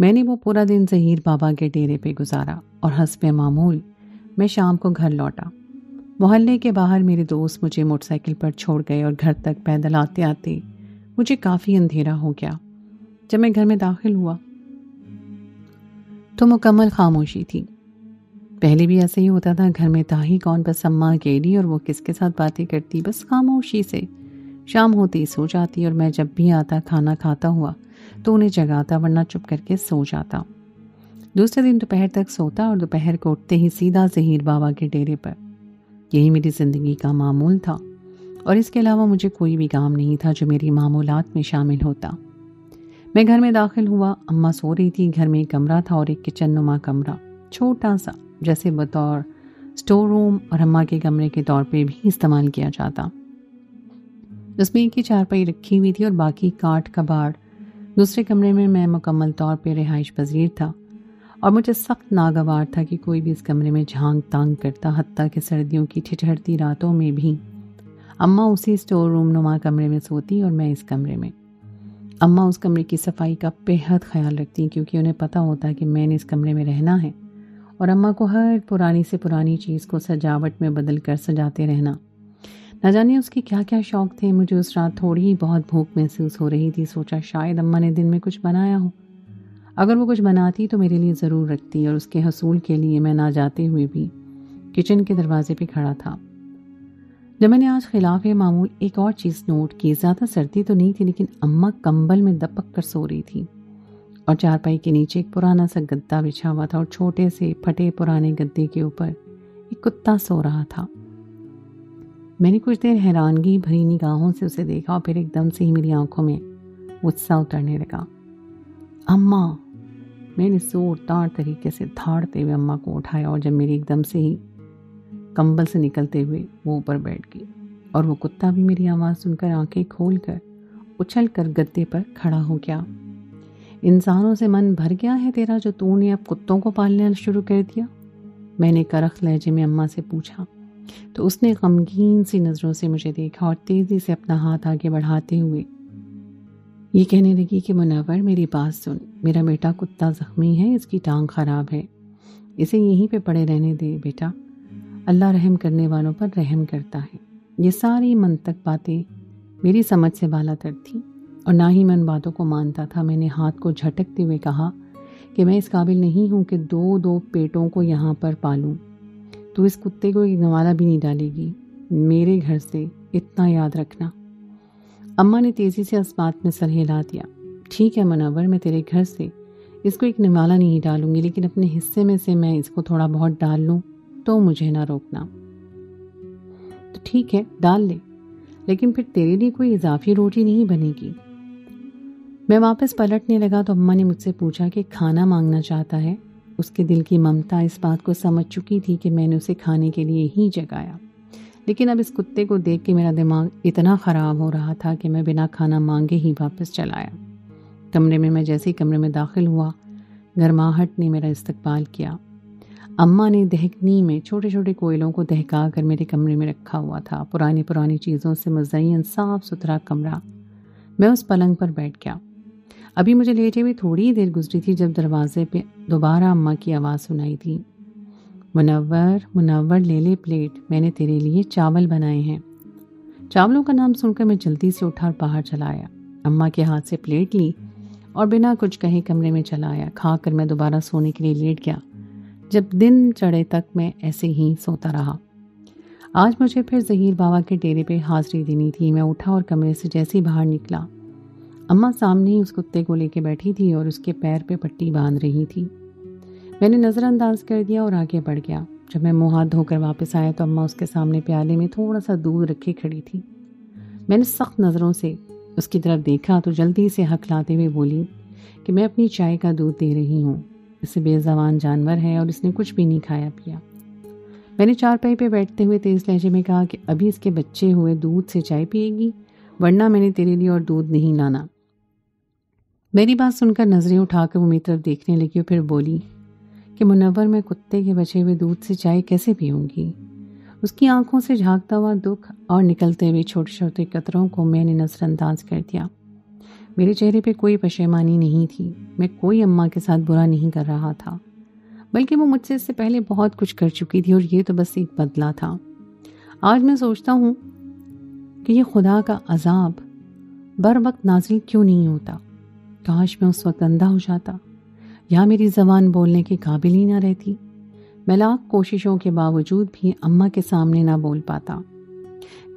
میں نے وہ پورا دن ظہیر بابا کے ڈیرے پہ گزارا اور حسب معمول میں شام کو گھر لوٹا۔ محلے کے باہر میرے دوست مجھے موٹر سائیکل پر چھوڑ گئے اور گھر تک پیدل آتے آتے مجھے کافی اندھیرا ہو گیا۔ جب میں گھر میں داخل ہوا تو مکمل خاموشی تھی۔ پہلے بھی ایسے ہی ہوتا تھا، گھر میں تاہی کون، بس اماں اکیلی اور وہ کس کے ساتھ باتیں کرتی، بس خاموشی سے۔ شام ہوتی سو جاتی اور میں جب بھی آتا کھانا کھاتا ہوا تو انہیں جگاتا، ورنہ چپ کر کے سو جاتا۔ دوسرے دن دوپہر تک سوتا اور دوپہر کو اٹھتے ہی سیدھا ظہیر بابا کے ڈیرے پر۔ یہی میری زندگی کا معمول تھا اور اس کے علاوہ مجھے کوئی بھی کام نہیں تھا جو میری معمولات میں شامل ہوتا۔ میں گھر میں داخل ہوا، اماں سو رہی تھی۔ گھر میں ایک کمرہ تھا اور ایک کچن نما کمرہ، چھوٹا سا، جیسے بطور سٹور روم اور اماں کے کمرے کے طور پہ بھی استعمال کیا جاتا۔ اس میں ایک ہی چارپائی رکھی ہوئی تھی اور باقی کاٹ کباڑ۔ دوسرے کمرے میں میں مکمل طور پہ رہائش پذیر تھا اور مجھے سخت ناگوار تھا کہ کوئی بھی اس کمرے میں جھانک تانگ کرتا، حتیٰ کہ سردیوں کی ٹھٹھرتی راتوں میں بھی اماں اسی سٹور روم نما کمرے میں سوتی اور میں اس کمرے میں۔ اماں اس کمرے کی صفائی کا بےحد خیال رکھتی کیونکہ انہیں پتہ ہوتا کہ میں نے اس کمرے میں رہنا ہے، اور اماں کو ہر پرانی سے پرانی چیز کو سجاوٹ میں بدل کر سجاتے رہنا۔ نہ جانے اس کے کیا کیا شوق تھے۔ مجھے اس رات تھوڑی ہی بہت بھوک محسوس ہو رہی تھی۔ سوچا شاید اماں نے دن میں کچھ بنایا ہو، اگر وہ کچھ بناتی تو میرے لیے ضرور رکھتی، اور اس کے حصول کے لیے میں نہ جاتے ہوئے بھی کچن کے دروازے پہ کھڑا تھا۔ جب میں نے آج خلاف معمول ایک اور چیز نوٹ کی، زیادہ سردی تو نہیں تھی لیکن اماں کمبل میں دپک کر سو رہی تھی اور چارپائی کے نیچے ایک پرانا سا گدا بچھا ہوا تھا اور چھوٹے سے پھٹے پرانے گدے کے اوپر ایک کتا سو رہا تھا۔ میں نے کچھ دیر حیرانگی بھری نگاہوں سے اسے دیکھا اور پھر ایک دم سے ہی میری آنکھوں میں غصہ اترنے لگا۔ اماں! میں نے زور دار طریقے سے دھاڑتے ہوئے اماں کو اٹھایا اور جب میری ایک دم سے ہی کمبل سے نکلتے ہوئے وہ اوپر بیٹھ گئی اور وہ کتا بھی میری آواز سن کر آنکھیں کھول کر اچھل کر گدے پر کھڑا ہو گیا۔ انسانوں سے من بھر گیا ہے تیرا جو تو نے اب کتوں کو پالنا شروع کر دیا؟ میں نے کرخ لہجے میں اماں سے پوچھا تو اس نے غمگین سی نظروں سے مجھے دیکھا اور تیزی سے اپنا ہاتھ آگے بڑھاتے ہوئے یہ کہنے لگی کہ منور میری بات سن، میرا بیٹا کتا زخمی ہے، اس کی ٹانگ خراب ہے، اسے یہیں پہ پڑے رہنے دے بیٹا، اللہ رحم کرنے والوں پر رحم کرتا ہے۔ یہ ساری منطق باتیں میری سمجھ سے بالا تر تھی اور نہ ہی میں ان باتوں کو مانتا تھا۔ میں نے ہاتھ کو جھٹکتے ہوئے کہا کہ میں اس قابل نہیں ہوں کہ دو پیٹوں کو یہاں پر پالوں۔ تو اس کتے کو ایک نوالا بھی نہیں ڈالے گی میرے گھر سے، اتنا یاد رکھنا۔ اماں نے تیزی سے اس بات میں سر ہلا دیا۔ ٹھیک ہے منور، میں تیرے گھر سے اس کو ایک نوالا نہیں ڈالوں گی، لیکن اپنے حصے میں سے میں اس کو تھوڑا بہت ڈال لوں تو مجھے نہ روکنا۔ تو ٹھیک ہے ڈال لے، لیکن پھر تیرے لیے کوئی اضافی روٹی نہیں بنے گی۔ میں واپس پلٹنے لگا تو اماں نے مجھ سے پوچھا کہ کھانا مانگنا چاہتا ہے۔ اس کے دل کی ممتا اس بات کو سمجھ چکی تھی کہ میں نے اسے کھانے کے لیے ہی جگایا، لیکن اب اس کتے کو دیکھ کے میرا دماغ اتنا خراب ہو رہا تھا کہ میں بنا کھانا مانگے ہی واپس چلا آیا۔ کمرے میں جیسے ہی کمرے میں داخل ہوا، گرماہٹ نے میرا استقبال کیا۔ اماں نے دہکنی میں چھوٹے چھوٹے کوئلوں کو دہکا کر میرے کمرے میں رکھا ہوا تھا، پرانی چیزوں سے مزین صاف ستھرا کمرہ۔ میں اس پلنگ پر بیٹھ گیا۔ ابھی مجھے لیٹے ہوئے تھوڑی ہی دیر گزری تھی جب دروازے پہ دوبارہ اماں کی آواز سنائی دی، منور لے لے پلیٹ، میں نے تیرے لیے چاول بنائے ہیں۔ چاولوں کا نام سن کر میں جلدی سے اٹھا اور باہر چلا آیا۔ اماں کے ہاتھ سے پلیٹ لی اور بنا کچھ کہے کمرے میں چلا آیا۔ کھا کر میں دوبارہ سونے کے لیے لیٹ گیا۔ جب دن چڑھے تک میں ایسے ہی سوتا رہا۔ آج مجھے پھر ظہیر بابا کے ڈیرے پہ حاضری دینی تھی۔ میں اٹھا اور کمرے سے جیسے ہی باہر نکلا، اماں سامنے ہی اس کتے کو لے کے بیٹھی تھی اور اس کے پیر پہ پٹی باندھ رہی تھی۔ میں نے نظر انداز کر دیا اور آگے بڑھ گیا۔ جب میں منہ ہاتھ دھو کر واپس آیا تو اماں اس کے سامنے پیالے میں تھوڑا سا دودھ رکھے کھڑی تھی۔ میں نے سخت نظروں سے اس کی طرف دیکھا تو جلدی سے ہکلاتے ہوئے بولی کہ میں اپنی چائے کا دودھ دے رہی ہوں، اسے بے زبان جانور ہے اور اس نے کچھ بھی نہیں کھایا پیا۔ میں نے چارپائی پہ بیٹھتے ہوئے تیز لہجے میں کہا کہ ابھی اس کے بچے ہوئے دودھ سے چائے پیے گی، ورنہ میں نے تیرے لیے اور دودھ نہیں لانا۔ میری بات سن کر نظریں اٹھا کر وہ میری طرف دیکھنے لگی اور پھر بولی کہ منور میں کتے کے بچے ہوئے دودھ سے چائے کیسے پیوں گی؟ اس کی آنکھوں سے جھانکتا ہوا دکھ اور نکلتے ہوئے چھوٹے چھوٹے قطروں کو میں نے نظر انداز کر دیا۔ میرے چہرے پہ کوئی پشیمانی نہیں تھی. میں کوئی اماں کے ساتھ برا نہیں کر رہا تھا، بلکہ وہ مجھ سے اس سے پہلے بہت کچھ کر چکی تھی اور یہ تو بس ایک بدلہ تھا. آج میں سوچتا ہوں کہ یہ خدا کا عذاب بر وقت نازل کیوں نہیں ہوتا. کاش میں اس وقت اندھا ہو جاتا یا میری زبان بولنے کے قابل ہی نہ رہتی. میں لاکھ کوششوں کے باوجود بھی اماں کے سامنے نہ بول پاتا.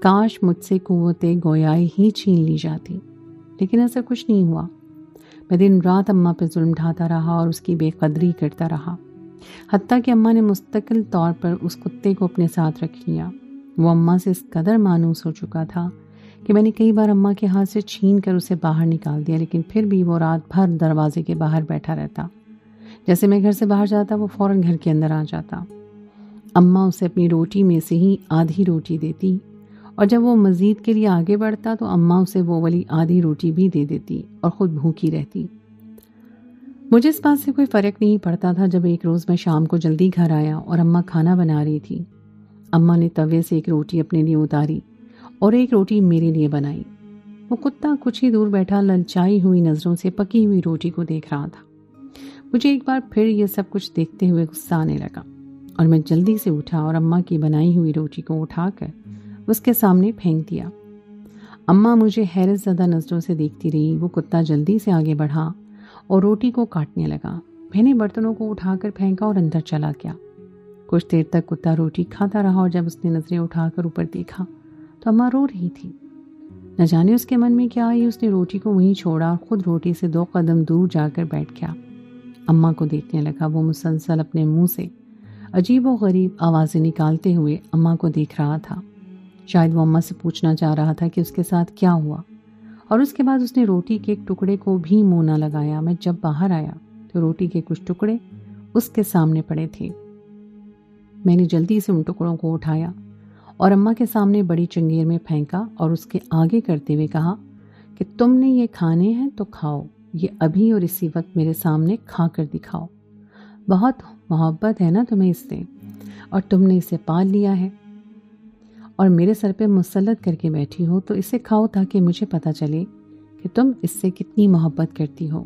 کاش مجھ سے قوت گویائی ہی چھین لی جاتی، لیکن ایسا کچھ نہیں ہوا. میں دن رات اماں پہ ظلم ڈھاتا رہا اور اس کی بے قدری کرتا رہا، حتیٰ کہ اماں نے مستقل طور پر اس کتے کو اپنے ساتھ رکھ لیا. وہ اماں سے اس قدر مانوس ہو چکا تھا کہ میں نے کئی بار اماں کے ہاتھ سے چھین کر اسے باہر نکال دیا، لیکن پھر بھی وہ رات بھر دروازے کے باہر بیٹھا رہتا. جیسے میں گھر سے باہر جاتا وہ فوراً گھر کے اندر آ جاتا. اماں اسے اپنی روٹی میں سے ہی آدھی روٹی دیتی، اور جب وہ مزید کے لیے آگے بڑھتا تو اماں اسے وہ والی آدھی روٹی بھی دے دیتی اور خود بھوکی رہتی. مجھے اس بات سے کوئی فرق نہیں پڑتا تھا. جب ایک روز میں شام کو جلدی گھر آیا اور اماں کھانا بنا رہی تھی، اماں نے توے سے ایک روٹی اپنے لیے اتاری اور ایک روٹی میرے لیے بنائی. وہ کتا کچھ ہی دور بیٹھا للچائی ہوئی نظروں سے پکی ہوئی روٹی کو دیکھ رہا تھا. مجھے ایک بار پھر یہ سب کچھ دیکھتے ہوئے غصہ آنے لگا اور میں جلدی سے اٹھا اور اماں کی بنائی ہوئی روٹی کو اٹھا کر اس کے سامنے پھینک دیا. اماں مجھے حیرت زدہ نظروں سے دیکھتی رہی. وہ کتا جلدی سے آگے بڑھا اور روٹی کو کاٹنے لگا. میں نے برتنوں کو اٹھا کر پھینکا اور اندر چلا گیا. کچھ دیر تک کتا روٹی کھاتا رہا اور جب اس نے نظریں اٹھا کر اوپر دیکھا تو اماں رو رہی تھی. نہ جانے اس کے من میں کیا آئی، اس نے روٹی کو وہیں چھوڑا اور خود روٹی سے 2 قدم دور جا کر بیٹھ گیا. اماں کو دیکھنے لگا. وہ مسلسل اپنے منہ سے عجیب و غریب آوازیں نکالتے ہوئے اماں کو دیکھ رہا تھا. شاید وہ اماں سے پوچھنا چاہ رہا تھا کہ اس کے ساتھ کیا ہوا. اور اس کے بعد اس نے روٹی کے ایک ٹکڑے کو بھی منہ نہ لگایا. میں جب باہر آیا تو روٹی کے کچھ ٹکڑے اس کے سامنے پڑے تھے. میں نے جلدی سے ان ٹکڑوں کو اٹھایا اور اماں کے سامنے بڑی چنگیر میں پھینکا اور اس کے آگے کرتے ہوئے کہا کہ تم نے یہ کھانے ہیں تو کھاؤ، یہ ابھی اور اسی وقت میرے سامنے کھا کر دکھاؤ. بہت محبت ہے نا تمہیں اس سے، اور تم نے اسے پال لیا ہے اور میرے سر پہ مسلط کر کے بیٹھی ہو، تو اسے کھاؤ تاکہ مجھے پتہ چلے کہ تم اس سے کتنی محبت کرتی ہو.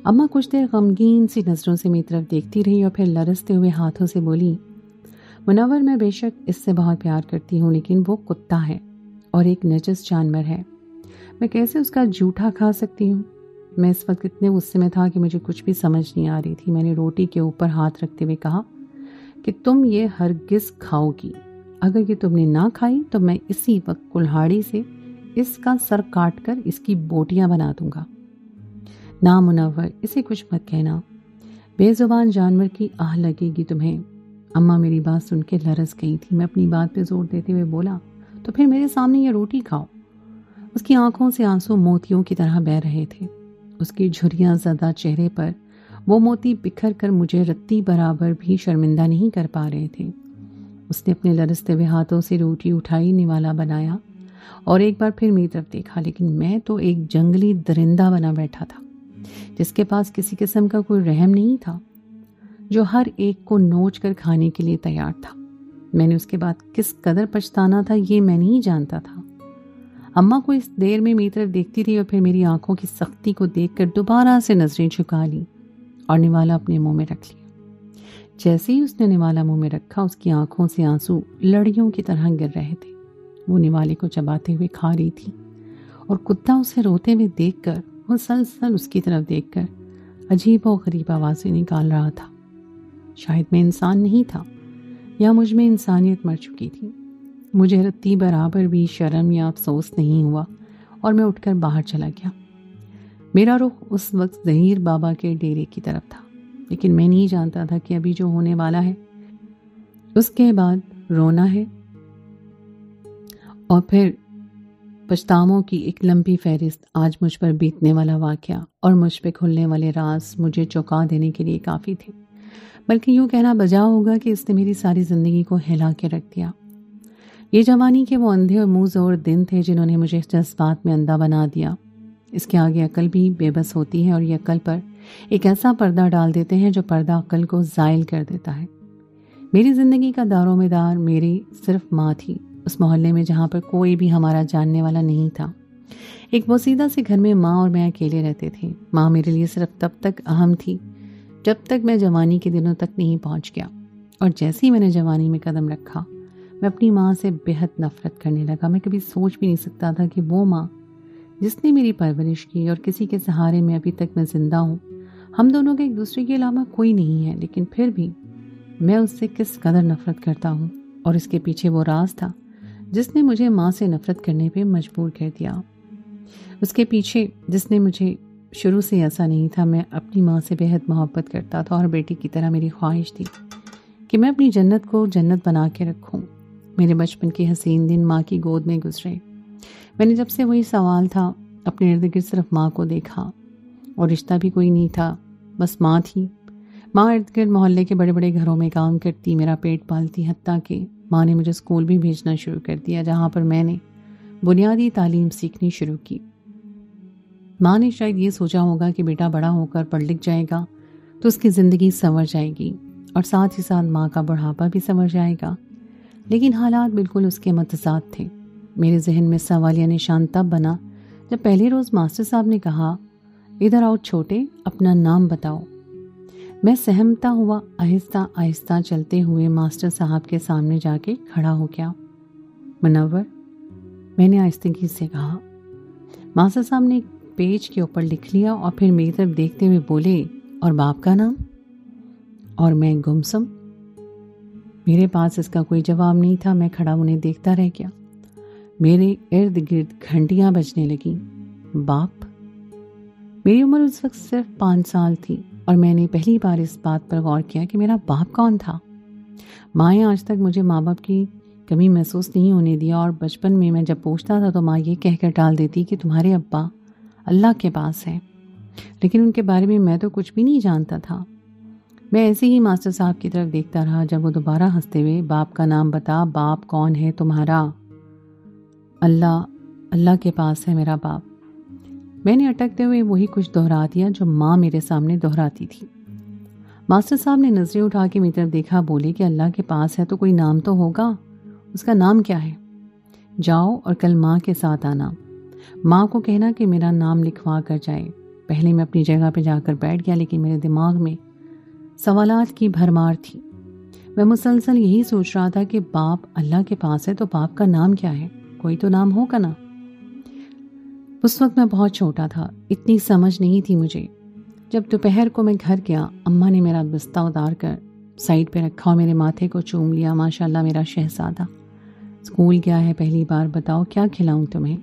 اماں کچھ دیر غمگین سی نظروں سے میری طرف دیکھتی رہی اور پھر لرزتے ہوئے ہاتھوں سے بولی، منور میں بے شک اس سے بہت پیار کرتی ہوں، لیکن وہ کتا ہے اور ایک نجس جانور ہے. میں کیسے اس کا جھوٹا کھا سکتی ہوں؟ میں اس وقت اتنے غصے میں تھا کہ مجھے کچھ بھی سمجھ نہیں آ رہی تھی. میں نے روٹی کے اوپر ہاتھ رکھتے ہوئے کہا کہ تم یہ ہرگز کھاؤ گی. اگر یہ تم نے نہ کھائی تو میں اسی وقت کلہاڑی سے اس کا سر کاٹ کر اس کی بوٹیاں بنا دوں گا. نہ منور، اسے کچھ مت کہنا، بے زبان جانور کی آہ لگے گی تمہیں. اماں میری بات سن کے لرز گئی تھی. میں اپنی بات پہ زور دیتے ہوئے بولا، تو پھر میرے سامنے یہ روٹی کھاؤ. اس کی آنکھوں سے آنسو موتیوں کی طرح بہہ رہے تھے. اس کی جھریاں زدہ چہرے پر وہ موتی بکھر کر مجھے رتی برابر بھی شرمندہ نہیں کر پا رہے تھے. اس نے اپنے لرزتے ہوئے ہاتھوں سے روٹی اٹھائی، نوالا بنایا اور ایک بار پھر میری طرف دیکھا. لیکن میں تو ایک جنگلی درندہ بنا بیٹھا تھا جس کے پاس کسی قسم کا کوئی رحم نہیں تھا، جو ہر ایک کو نوچ کر کھانے کے لیے تیار تھا. میں نے اس کے بعد کس قدر پچھتانا تھا یہ میں نہیں جانتا تھا. اماں کو اس دیر میں میری طرف دیکھتی رہی اور پھر میری آنکھوں کی سختی کو دیکھ کر دوبارہ سے نظریں جھکا لی اور نوالا اپنے منہ میں رکھ لیا. جیسے ہی اس نے نوالا منہ میں رکھا، اس کی آنکھوں سے آنسو لڑیوں کی طرح گر رہے تھے. وہ نوالے کو چباتے ہوئے کھا رہی تھی اور کتا اسے روتے ہوئے دیکھ کر مسلسل اس کی طرف دیکھ کر عجیب و غریب آوازیں نکال رہا تھا. شاید میں انسان نہیں تھا یا مجھ میں انسانیت مر چکی تھی. مجھے رتی برابر بھی شرم یا افسوس نہیں ہوا اور میں اٹھ کر باہر چلا گیا. میرا رخ اس وقت ظہیر بابا کے ڈیرے کی طرف تھا، لیکن میں نہیں جانتا تھا کہ ابھی جو ہونے والا ہے اس کے بعد رونا ہے اور پھر پچھتاووں کی ایک لمبی فہرست. آج مجھ پر بیتنے والا واقعہ اور مجھ پہ کھلنے والے راز مجھے چونکا دینے کے لیے کافی تھے، بلکہ یوں کہنا بجا ہوگا کہ اس نے میری ساری زندگی کو ہلا کے رکھ دیا. یہ جوانی کے وہ اندھے اور منہ زور دن تھے جنہوں نے مجھے جذبات میں اندھا بنا دیا. اس کے آگے عقل بھی بے بس ہوتی ہے اور یہ عقل پر ایک ایسا پردہ ڈال دیتے ہیں جو پردہ عقل کو زائل کر دیتا ہے. میری زندگی کا دار و مدار میری صرف ماں تھی، اس محلے میں جہاں پر کوئی بھی ہمارا جاننے والا نہیں تھا. ایک بوسیدہ سے گھر میں ماں اور میں اکیلے رہتے تھے۔ ماں میرے لیے صرف تب تک اہم تھی جب تک میں جوانی کے دنوں تک نہیں پہنچ گیا، اور جیسے ہی میں نے جوانی میں قدم رکھا میں اپنی ماں سے بےحد نفرت کرنے لگا۔ میں کبھی سوچ بھی نہیں سکتا تھا کہ وہ ماں جس نے میری پرورش کی اور کسی کے سہارے میں ابھی تک میں زندہ ہوں، ہم دونوں کے ایک دوسرے کے علاوہ کوئی نہیں ہے، لیکن پھر بھی میں اس سے کس قدر نفرت کرتا ہوں، اور اس کے پیچھے وہ راز تھا جس نے مجھے ماں سے نفرت کرنے پہ مجبور کر دیا۔ اس کے پیچھے جس نے مجھے شروع سے ایسا نہیں تھا، میں اپنی ماں سے بےحد محبت کرتا تھا، اور بیٹی کی طرح میری خواہش تھی کہ میں اپنی جنت کو جنت بنا کے رکھوں۔ میرے بچپن کے حسین دن ماں کی گود میں گزرے۔ میں نے جب سے وہی سوال تھا اپنے ارد گرد صرف ماں کو دیکھا، اور رشتہ بھی کوئی نہیں تھا، بس ماں تھی۔ ماں ارد گرد محلے کے بڑے بڑے گھروں میں کام کرتی، میرا پیٹ پالتی، حتیٰ کہ ماں نے مجھے اسکول بھی بھیجنا شروع کر دیا، جہاں پر میں نے بنیادی تعلیم سیکھنی شروع کی۔ ماں نے شاید یہ سوچا ہوگا کہ بیٹا بڑا ہو کر پڑھ لکھ جائے گا تو اس کی زندگی سنور جائے گی، اور ساتھ ہی ساتھ ماں کا بڑھاپا بھی سنور جائے گا، لیکن حالات بالکل اس کے متضاد تھے۔ میرے ذہن میں سوالیہ نشان تب بنا جب پہلے روز ماسٹر صاحب نے کہا، ادھر آؤ چھوٹے، اپنا نام بتاؤ۔ میں سہمتا ہوا آہستہ آہستہ چلتے ہوئے ماسٹر صاحب کے سامنے جا کے کھڑا ہو گیا۔ منور، میں نے آہستگی سے کہا۔ ماسٹر صاحب نے پیج کے اوپر لکھ لیا اور پھر میری طرف دیکھتے ہوئے بولے، اور باپ کا نام؟ اور میں گمسم۔ میرے پاس اس کا کوئی جواب نہیں تھا۔ میں کھڑا انہیں دیکھتا رہ گیا۔ میرے ارد گرد گھنٹیاں بجنے لگیں۔ باپ؟ میری عمر اس وقت صرف 5 سال تھی، اور میں نے پہلی بار اس بات پر غور کیا کہ میرا باپ کون تھا۔ مائیں آج تک مجھے ماں باپ کی کمی محسوس نہیں ہونے دیا، اور بچپن میں جب پوچھتا تھا تو ماں یہ کہہ کر ٹال دیتی کہ تمہارے ابا اللہ کے پاس ہے، لیکن ان کے بارے میں تو کچھ بھی نہیں جانتا تھا۔ میں ایسے ہی ماسٹر صاحب کی طرف دیکھتا رہا جب وہ دوبارہ ہنستے ہوئے، باپ کا نام بتا، باپ کون ہے تمہارا؟ اللہ کے پاس ہے میرا باپ۔ میں نے اٹکتے ہوئے وہی کچھ دہرا دیا جو ماں میرے سامنے دہراتی تھی۔ ماسٹر صاحب نے نظریں اٹھا کے میری طرف دیکھا، بولے کہ اللہ کے پاس ہے تو کوئی نام تو ہوگا، اس کا نام کیا ہے؟ جاؤ اور کل ماں کے ساتھ آنا، ماں کو کہنا کہ میرا نام لکھوا کر جائے۔ پہلے میں اپنی جگہ پہ جا کر بیٹھ گیا، لیکن میرے دماغ میں سوالات کی بھرمار تھی۔ میں مسلسل یہی سوچ رہا تھا کہ باپ اللہ کے پاس ہے تو باپ کا نام کیا ہے؟ کوئی تو نام ہوگا نا۔ اس وقت میں بہت چھوٹا تھا، اتنی سمجھ نہیں تھی مجھے۔ جب دوپہر کو میں گھر گیا، اماں نے میرا بستہ اتار کر سائڈ پہ رکھا اور میرے ماتھے کو چوم لیا۔ ماشاءاللہ میرا شہزادہ، اسکول گیا ہے پہلی بار، بتاؤ کیا کھلاؤں تمہیں؟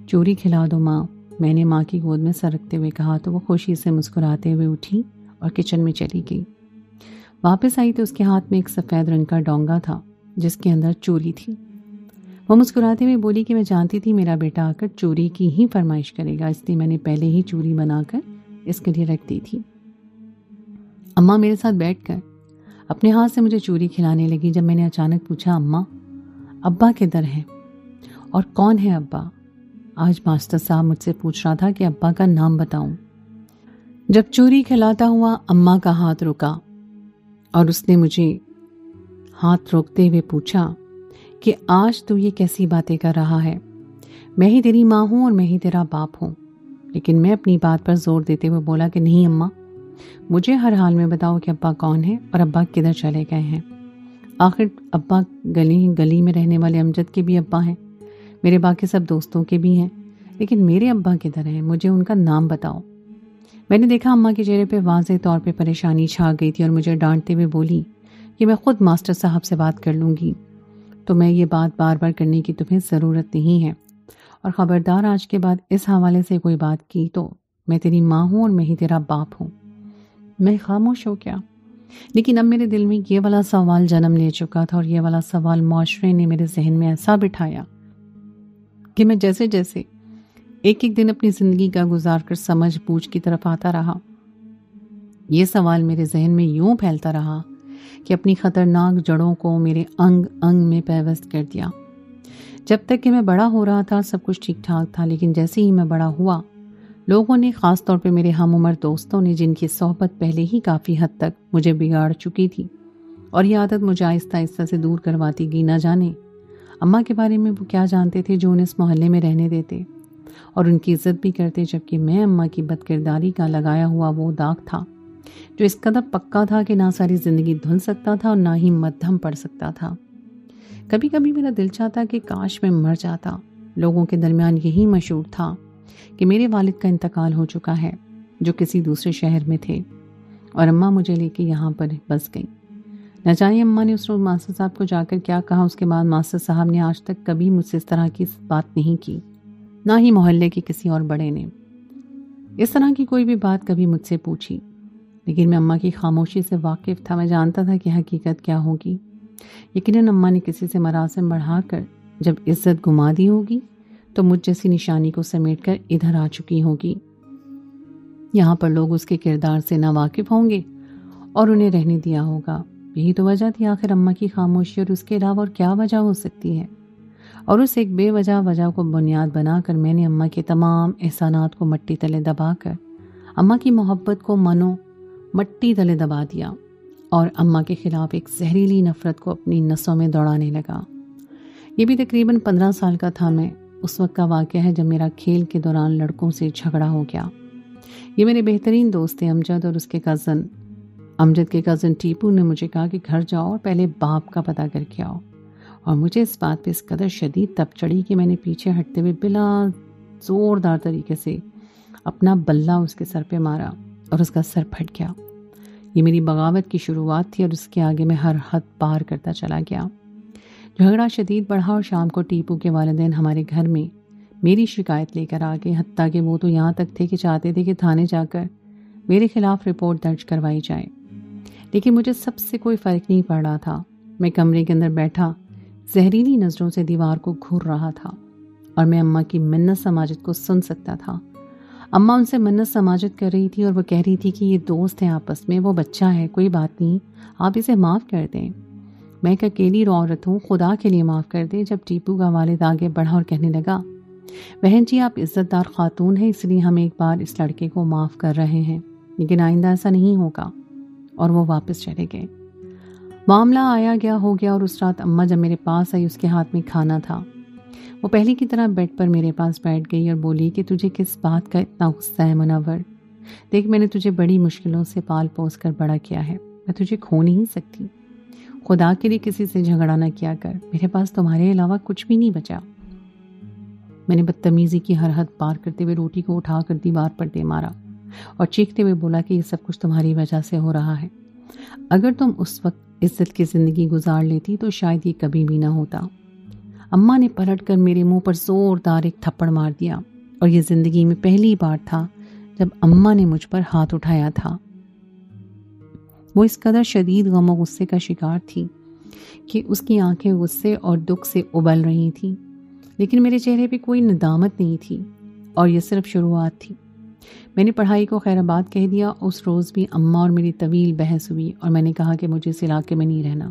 چوری کھلا دو ماں، میں نے ماں کی گود میں سر رکھتے ہوئے کہا، تو وہ خوشی سے مسکراتے ہوئے اٹھی اور کچن میں چلی گئی۔ واپس آئی تو اس کے ہاتھ میں ایک سفید رنگ کا ڈونگا تھا جس کے اندر چوری تھی۔ وہ مسکراتے ہوئے بولی کہ میں جانتی تھی میرا بیٹا آ کر چوری کی ہی فرمائش کرے گا، اس لیے میں نے پہلے ہی چوری بنا کر اس کے لیے رکھ دی تھی۔ اماں میرے ساتھ بیٹھ کر اپنے ہاتھ سے مجھے چوری کھلانے لگی۔ جب میں نے اچانک پوچھا، اماں ابا کدھر ہیں اور کون ہے ابا؟ آج ماسٹر صاحب مجھ سے پوچھ رہا تھا کہ ابا کا نام بتاؤں۔ جب چوری کھلاتا ہوا اماں کا ہاتھ رکا اور اس نے مجھے ہاتھ روکتے ہوئے پوچھا کہ آج تو یہ کیسی باتیں کر رہا ہے؟ میں ہی تیری ماں ہوں اور میں ہی تیرا باپ ہوں۔ لیکن میں اپنی بات پر زور دیتے ہوئے بولا کہ نہیں اماں، مجھے ہر حال میں بتاؤ کہ ابا کون ہے اور ابا کدھر چلے گئے ہیں۔ آخر ابا گلی میں رہنے والے امجد کے بھی ابا ہیں، میرے باقی سب دوستوں کے بھی ہیں، لیکن میرے ابا کدھر ہیں؟ مجھے ان کا نام بتاؤ۔ میں نے دیکھا اماں کے چہرے پہ واضح طور پہ پریشانی چھا گئی تھی اور مجھے ڈانٹتے ہوئے بولی کہ میں خود ماسٹر صاحب سے بات کر لوں گی، تو میں یہ بات بار بار کرنے کی تمہیں ضرورت نہیں ہے، اور خبردار آج کے بعد اس حوالے سے کوئی بات کی تو میں تیری ماں ہوں اور میں ہی تیرا باپ ہوں۔ میں خاموش ہو گیا، لیکن اب میرے دل میں یہ والا سوال جنم لے چکا تھا، اور یہ والا سوال معاشرے نے میرے ذہن میں ایسا بٹھایا کہ میں جیسے جیسے ایک ایک دن اپنی زندگی کا گزار کر سمجھ بوجھ کی طرف آتا رہا، یہ سوال میرے ذہن میں یوں پھیلتا رہا کہ اپنی خطرناک جڑوں کو میرے انگ انگ میں پیوست کر دیا۔ جب تک کہ میں بڑا ہو رہا تھا سب کچھ ٹھیک ٹھاک تھا، لیکن جیسے ہی میں بڑا ہوا، لوگوں نے، خاص طور پہ میرے ہم عمر دوستوں نے، جن کی صحبت پہلے ہی کافی حد تک مجھے بگاڑ چکی تھی اور یہ عادت مجھے آہستہ آہستہ سے دور کرواتی گئی، نہ جانے اماں کے بارے میں وہ کیا جانتے تھے جو انہیں اس محلے میں رہنے دیتے۔ اور ان کی عزت بھی کرتے، جبکہ میں اماں کی بد کرداری کا لگایا ہوا وہ داغ تھا جو اس قدر پکا تھا کہ نہ ساری زندگی دھل سکتا تھا اور نہ ہی مدھم پڑ سکتا تھا۔ کبھی کبھی میرا دل چاہتا کہ کاش میں مر جاتا۔ لوگوں کے درمیان یہی مشہور تھا کہ میرے والد کا انتقال ہو چکا ہے، جو کسی دوسرے شہر میں تھے، اور اماں مجھے لے کے یہاں پر بس گئی۔ نہ جانے اماں نے اس روز ماسٹر صاحب کو جا کر کیا کہا۔ اس کے بعد ماسٹر صاحب نے آج تک کبھی مجھ سے اس طرح کی بات نہیں کی، نہ ہی محلے کے کسی اور بڑے نے اس طرح کی کوئی بھی بات کبھی مجھ سے پوچھی۔ لیکن میں اماں کی خاموشی سے واقف تھا۔ میں جانتا تھا کہ حقیقت کیا ہوگی۔ یقیناً اماں نے کسی سے مراسم بڑھا کر جب عزت گما دی ہوگی تو مجھ جیسی نشانی کو سمیٹ کر ادھر آ چکی ہوگی۔ یہاں پر لوگ اس کے کردار سے ناواقف ہوں گے اور انہیں رہنے دیا ہوگا۔ یہی تو وجہ تھی آخر اماں کی خاموشی، اور اس کے علاوہ اور کیا وجہ ہو سکتی ہے؟ اور اس ایک بے وجہ کو بنیاد بنا کر میں نے اماں کے تمام احسانات کو مٹی تلے دبا کر اماں کی محبت کو مٹی تلے دبا دیا، اور اماں کے خلاف ایک زہریلی نفرت کو اپنی نسوں میں دوڑانے لگا۔ یہ بھی تقریباً 15 سال کا تھا میں۔ اس وقت کا واقعہ ہے جب میرا کھیل کے دوران لڑکوں سے جھگڑا ہو گیا۔ یہ میرے بہترین دوست تھے امجد، اور اس کے امجد کے کزن ٹیپو نے مجھے کہا کہ گھر جاؤ اور پہلے باپ کا پتہ کر کے آؤ، اور مجھے اس بات پہ اس قدر شدید تب چڑھی کہ میں نے پیچھے ہٹتے ہوئے بلا زوردار طریقے سے اپنا بلہ اس کے سر پہ مارا اور اس کا سر پھٹ گیا۔ یہ میری بغاوت کی شروعات تھی، اور اس کے آگے میں ہر حد پار کرتا چلا گیا۔ جھگڑا شدید بڑھا اور شام کو ٹیپو کے والدین ہمارے گھر میں میری شکایت لے کر آ گئے، حتیٰ کہ وہ تو یہاں تک تھے کہ چاہتے تھے کہ تھانے جا کر میرے خلاف رپورٹ درج کروائی جائے۔ لیکن مجھے سب سے کوئی فرق نہیں پڑ رہا تھا۔ میں کمرے کے اندر بیٹھا زہریلی نظروں سے دیوار کو گھور رہا تھا، اور میں اماں کی منت سماجت کو سن سکتا تھا۔ اماں ان سے منت سماجت کر رہی تھی، اور وہ کہہ رہی تھی کہ یہ دوست ہیں آپس میں، وہ بچہ ہے، کوئی بات نہیں، آپ اسے معاف کر دیں۔ میں ایک اکیلی عورت ہوں، خدا کے لیے معاف کر دیں۔ جب ٹیپو کا والد آگے بڑھا اور کہنے لگا، بہن جی آپ عزت دار خاتون ہیں، اس لیے ہم ایک بار اس لڑکے کو معاف کر رہے ہیں، لیکن آئندہ ایسا نہیں ہوگا، اور وہ واپس چلے گئے۔ معاملہ آیا گیا ہو گیا، اور اس رات اماں جب میرے پاس آئی، اس کے ہاتھ میں کھانا تھا۔ وہ پہلے کی طرح بیڈ پر میرے پاس بیٹھ گئی اور بولی کہ تجھے کس بات کا اتنا غصہ ہے منور؟ دیکھ میں نے تجھے بڑی مشکلوں سے پال پوس کر بڑا کیا ہے، میں تجھے کھو نہیں سکتی۔ خدا کے لیے کسی سے جھگڑا نہ کیا کر، میرے پاس تمہارے علاوہ کچھ بھی نہیں بچا۔ میں نے بدتمیزی کی ہر حد پار کرتے ہوئے روٹی کو اٹھا کر دیوار پر دے مارا اور چیختے ہوئے بولا کہ یہ سب کچھ تمہاری وجہ سے ہو رہا ہے۔ اگر تم اس وقت عزت کی زندگی گزار لیتی تو شاید یہ کبھی بھی نہ ہوتا۔ اماں نے پلٹ کر میرے منہ پر زوردار ایک تھپڑ مار دیا، اور یہ زندگی میں پہلی بار تھا جب اماں نے مجھ پر ہاتھ اٹھایا تھا۔ وہ اس قدر شدید غم و غصے کا شکار تھی کہ اس کی آنکھیں غصے اور دکھ سے ابل رہی تھیں، لیکن میرے چہرے پہ کوئی ندامت نہیں تھی، اور یہ صرف شروعات تھی۔ میں نے پڑھائی کو خیر آباد کہہ دیا۔ اس روز بھی اماں اور میری طویل بحث ہوئی، اور میں نے کہا کہ مجھے اس علاقے میں نہیں رہنا،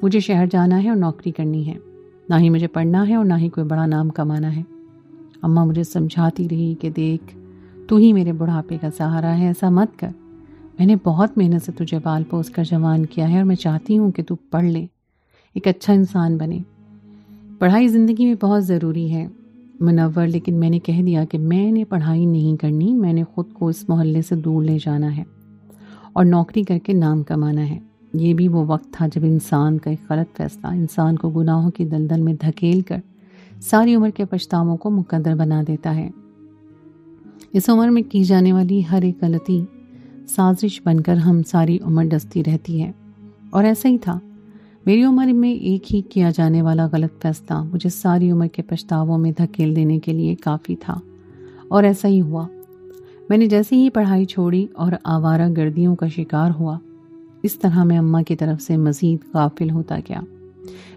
مجھے شہر جانا ہے اور نوکری کرنی ہے، نہ ہی مجھے پڑھنا ہے اور نہ ہی کوئی بڑا نام کمانا ہے۔ اماں مجھے سمجھاتی رہی کہ دیکھ تو ہی میرے بڑھاپے کا سہارا ہے، ایسا مت کر، میں نے بہت محنت سے تجھے پال پوس کر جوان کیا ہے، اور میں چاہتی ہوں کہ تو پڑھ لے، ایک اچھا انسان بنے۔ پڑھائی زندگی میں بہت ضروری ہے منور، لیکن میں نے کہہ دیا کہ میں نے پڑھائی نہیں کرنی، میں نے خود کو اس محلے سے دور لے جانا ہے اور نوکری کر کے نام کمانا ہے۔ یہ بھی وہ وقت تھا جب انسان کا ایک غلط فیصلہ انسان کو گناہوں کی دلدل میں دھکیل کر ساری عمر کے پچھتاووں کو مقدر بنا دیتا ہے۔ اس عمر میں کی جانے والی ہر ایک غلطی سازش بن کر ہم ساری عمر ڈستی رہتی ہے، اور ایسا ہی تھا۔ میری عمر میں ایک ہی کیا جانے والا غلط فیصلہ مجھے ساری عمر کے پچھتاووں میں دھکیل دینے کے لیے کافی تھا، اور ایسا ہی ہوا۔ میں نے جیسے ہی پڑھائی چھوڑی اور آوارہ گردیوں کا شکار ہوا، اس طرح میں اماں کی طرف سے مزید غافل ہوتا گیا۔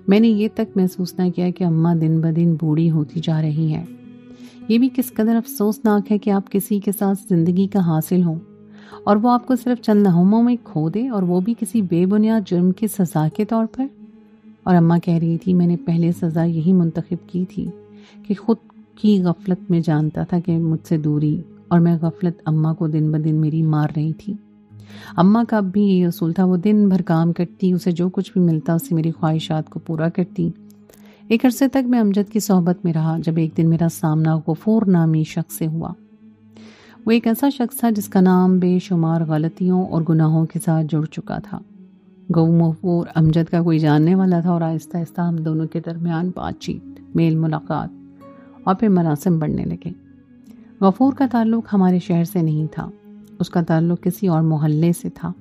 میں نے یہ تک محسوس نہ کیا کہ اماں دن بدن بوڑھی ہوتی جا رہی ہے۔ یہ بھی کس قدر افسوسناک ہے کہ آپ کسی کے ساتھ زندگی کا حاصل ہوں اور وہ آپ کو صرف چند لمحوں میں کھو دے، اور وہ بھی کسی بے بنیاد جرم کی سزا کے طور پر۔ اور اماں کہہ رہی تھی میں نے پہلے سزا یہی منتخب کی تھی کہ خود کی غفلت میں جانتا تھا کہ مجھ سے دوری، اور میں غفلت اماں کو دن بدن میری مار رہی تھی۔ اماں کا اب بھی یہ اصول تھا، وہ دن بھر کام کرتی، اسے جو کچھ بھی ملتا اسے میری خواہشات کو پورا کرتی۔ ایک عرصے تک میں امجد کی صحبت میں رہا، جب ایک دن میرا سامنا غفور نامی شخص سے ہوا۔ وہ ایک ایسا شخص تھا جس کا نام بے شمار غلطیوں اور گناہوں کے ساتھ جڑ چکا تھا۔ غفور امجد کا کوئی جاننے والا تھا، اور آہستہ آہستہ ہم دونوں کے درمیان بات چیت، میل ملاقات اور پھر مراسم بڑھنے لگے۔ غفور کا تعلق ہمارے شہر سے نہیں تھا، اس کا تعلق کسی اور محلے سے تھا،